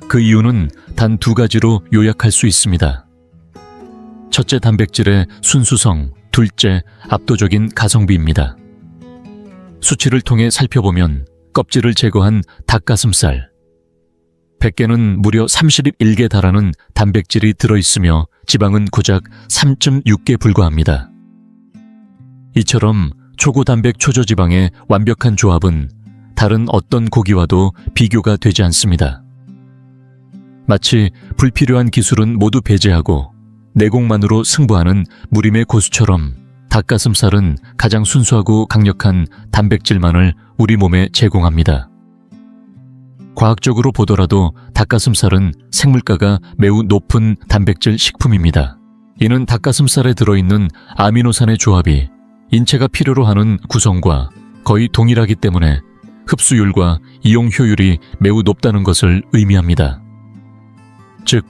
그 이유는 단 2가지로 요약할 수 있습니다. 첫째, 단백질의 순수성, 둘째, 압도적인 가성비입니다. 수치를 통해 살펴보면 껍질을 제거한 닭가슴살 100개는 무려 31개 달하는 단백질이 들어있으며 지방은 고작 3.6개 불과합니다. 이처럼 초고단백 초저지방의 완벽한 조합은 다른 어떤 고기와도 비교가 되지 않습니다. 마치 불필요한 기술은 모두 배제하고 내공만으로 승부하는 무림의 고수처럼 닭가슴살은 가장 순수하고 강력한 단백질만을 우리 몸에 제공합니다. 과학적으로 보더라도 닭가슴살은 생물가가 매우 높은 단백질 식품입니다. 이는 닭가슴살에 들어있는 아미노산의 조합이 인체가 필요로 하는 구성과 거의 동일하기 때문에 흡수율과 이용 효율이 매우 높다는 것을 의미합니다. 즉,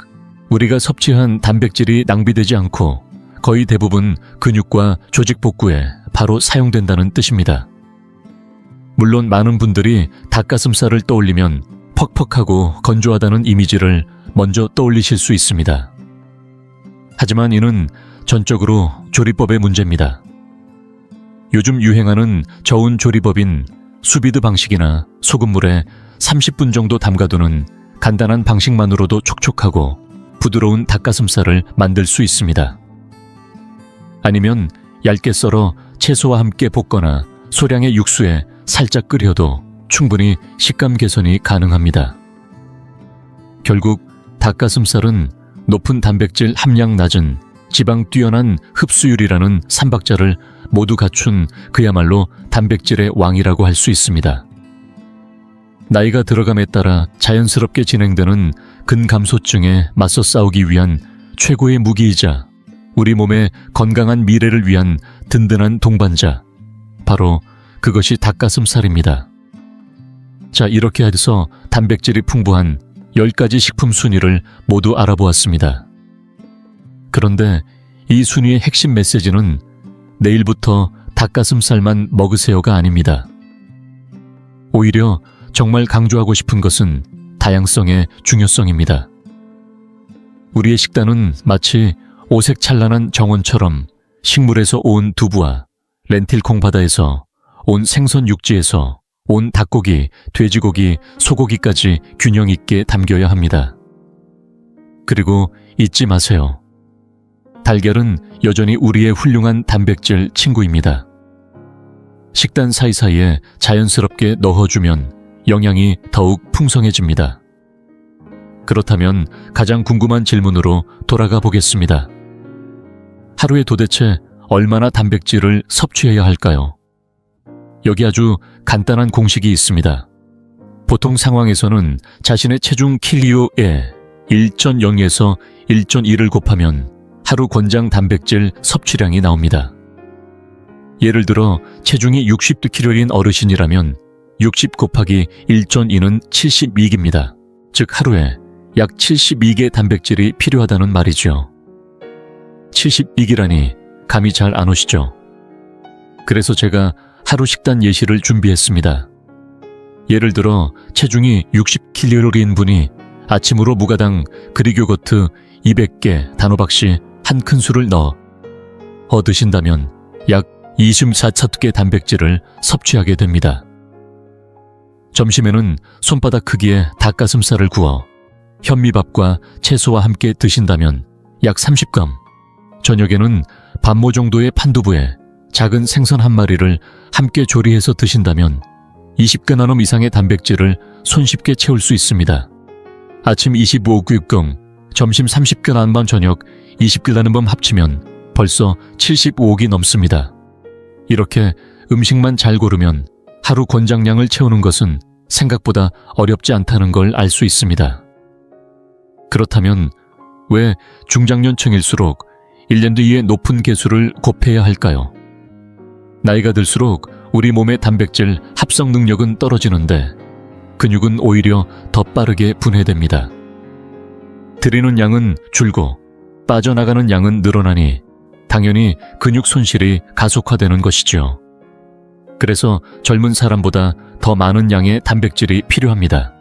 우리가 섭취한 단백질이 낭비되지 않고 거의 대부분 근육과 조직 복구에 바로 사용된다는 뜻입니다. 물론 많은 분들이 닭가슴살을 떠올리면 퍽퍽하고 건조하다는 이미지를 먼저 떠올리실 수 있습니다. 하지만 이는 전적으로 조리법의 문제입니다. 요즘 유행하는 저온 조리법인 수비드 방식이나 소금물에 30분 정도 담가두는 간단한 방식만으로도 촉촉하고 부드러운 닭가슴살을 만들 수 있습니다. 아니면 얇게 썰어 채소와 함께 볶거나 소량의 육수에 살짝 끓여도 충분히 식감 개선이 가능합니다. 결국 닭가슴살은 높은 단백질 함량 낮은 지방 뛰어난 흡수율이라는 3박자를 모두 갖춘 그야말로 단백질의 왕이라고 할 수 있습니다. 나이가 들어감에 따라 자연스럽게 진행되는 근감소증에 맞서 싸우기 위한 최고의 무기이자 우리 몸의 건강한 미래를 위한 든든한 동반자, 바로 그것이 닭가슴살입니다. 자, 이렇게 해서 단백질이 풍부한 10가지 식품 순위를 모두 알아보았습니다. 그런데 이 순위의 핵심 메시지는 내일부터 닭가슴살만 먹으세요가 아닙니다. 오히려 정말 강조하고 싶은 것은 다양성의 중요성입니다. 우리의 식단은 마치 오색 찬란한 정원처럼 식물에서 온 두부와 렌틸콩 바다에서 온 생선 육지에서 온 닭고기, 돼지고기, 소고기까지 균형 있게 담겨야 합니다. 그리고 잊지 마세요. 달걀은 여전히 우리의 훌륭한 단백질 친구입니다. 식단 사이사이에 자연스럽게 넣어주면 영양이 더욱 풍성해집니다. 그렇다면 가장 궁금한 질문으로 돌아가 보겠습니다. 하루에 도대체 얼마나 단백질을 섭취해야 할까요? 여기 아주 간단한 공식이 있습니다. 보통 상황에서는 자신의 체중 킬로에 1.0에서 1.2를 곱하면 하루 권장 단백질 섭취량이 나옵니다. 예를 들어 체중이 60kg인 어르신이라면 60 곱하기 1.2는 72개입니다. 즉 하루에 약 72개 단백질이 필요하다는 말이죠. 72개라니 감이 잘 안 오시죠? 그래서 제가 하루 식단 예시를 준비했습니다. 예를 들어 체중이 60kg인 분이 아침으로 무가당 그릭요거트 200개 단호박씨 한 큰술을 넣어 드신다면 약 24개 단백질을 섭취하게 됩니다. 점심에는 손바닥 크기의 닭가슴살을 구워 현미밥과 채소와 함께 드신다면 약 30g, 저녁에는 반모 정도의 판두부에 작은 생선 한 마리를 함께 조리해서 드신다면 20g 이상의 단백질을 손쉽게 채울 수 있습니다. 아침 25g, 점심 30g, 저녁 20g 합치면 벌써 75억이 넘습니다. 이렇게 음식만 잘 고르면 하루 권장량을 채우는 것은 생각보다 어렵지 않다는 걸 알 수 있습니다. 그렇다면 왜 중장년층일수록 1년 뒤에 높은 개수를 곱해야 할까요? 나이가 들수록 우리 몸의 단백질 합성 능력은 떨어지는데 근육은 오히려 더 빠르게 분해됩니다. 들이는 양은 줄고 빠져나가는 양은 늘어나니 당연히 근육 손실이 가속화되는 것이죠. 그래서 젊은 사람보다 더 많은 양의 단백질이 필요합니다.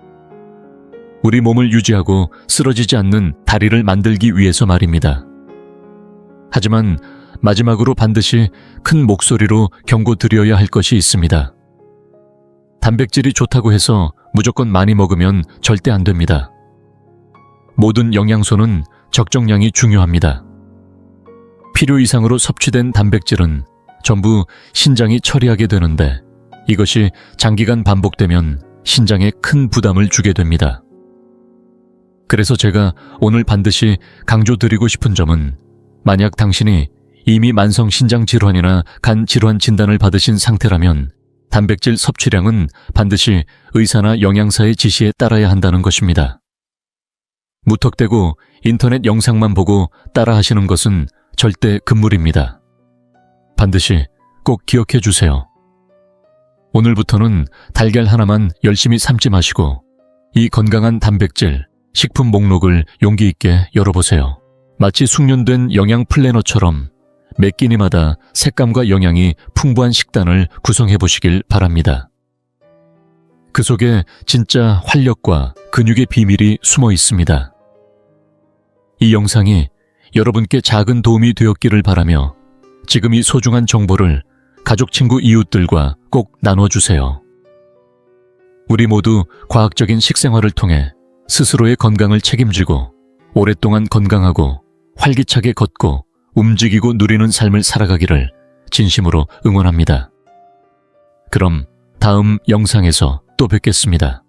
우리 몸을 유지하고 쓰러지지 않는 다리를 만들기 위해서 말입니다. 하지만 마지막으로 반드시 큰 목소리로 경고드려야 할 것이 있습니다. 단백질이 좋다고 해서 무조건 많이 먹으면 절대 안 됩니다. 모든 영양소는 적정량이 중요합니다. 필요 이상으로 섭취된 단백질은 전부 신장이 처리하게 되는데 이것이 장기간 반복되면 신장에 큰 부담을 주게 됩니다. 그래서 제가 오늘 반드시 강조드리고 싶은 점은 만약 당신이 이미 만성 신장 질환이나 간 질환 진단을 받으신 상태라면 단백질 섭취량은 반드시 의사나 영양사의 지시에 따라야 한다는 것입니다. 무턱대고 인터넷 영상만 보고 따라 하시는 것은 절대 금물입니다. 반드시 꼭 기억해 주세요. 오늘부터는 달걀 하나만 열심히 삶지 마시고 이 건강한 단백질 식품 목록을 용기 있게 열어보세요. 마치 숙련된 영양 플래너처럼 매 끼니마다 색감과 영양이 풍부한 식단을 구성해 보시길 바랍니다. 그 속에 진짜 활력과 근육의 비밀이 숨어 있습니다. 이 영상이 여러분께 작은 도움이 되었기를 바라며 지금 이 소중한 정보를 가족, 친구, 이웃들과 꼭 나눠주세요. 우리 모두 과학적인 식생활을 통해 스스로의 건강을 책임지고 오랫동안 건강하고 활기차게 걷고 움직이고 누리는 삶을 살아가기를 진심으로 응원합니다. 그럼 다음 영상에서 또 뵙겠습니다.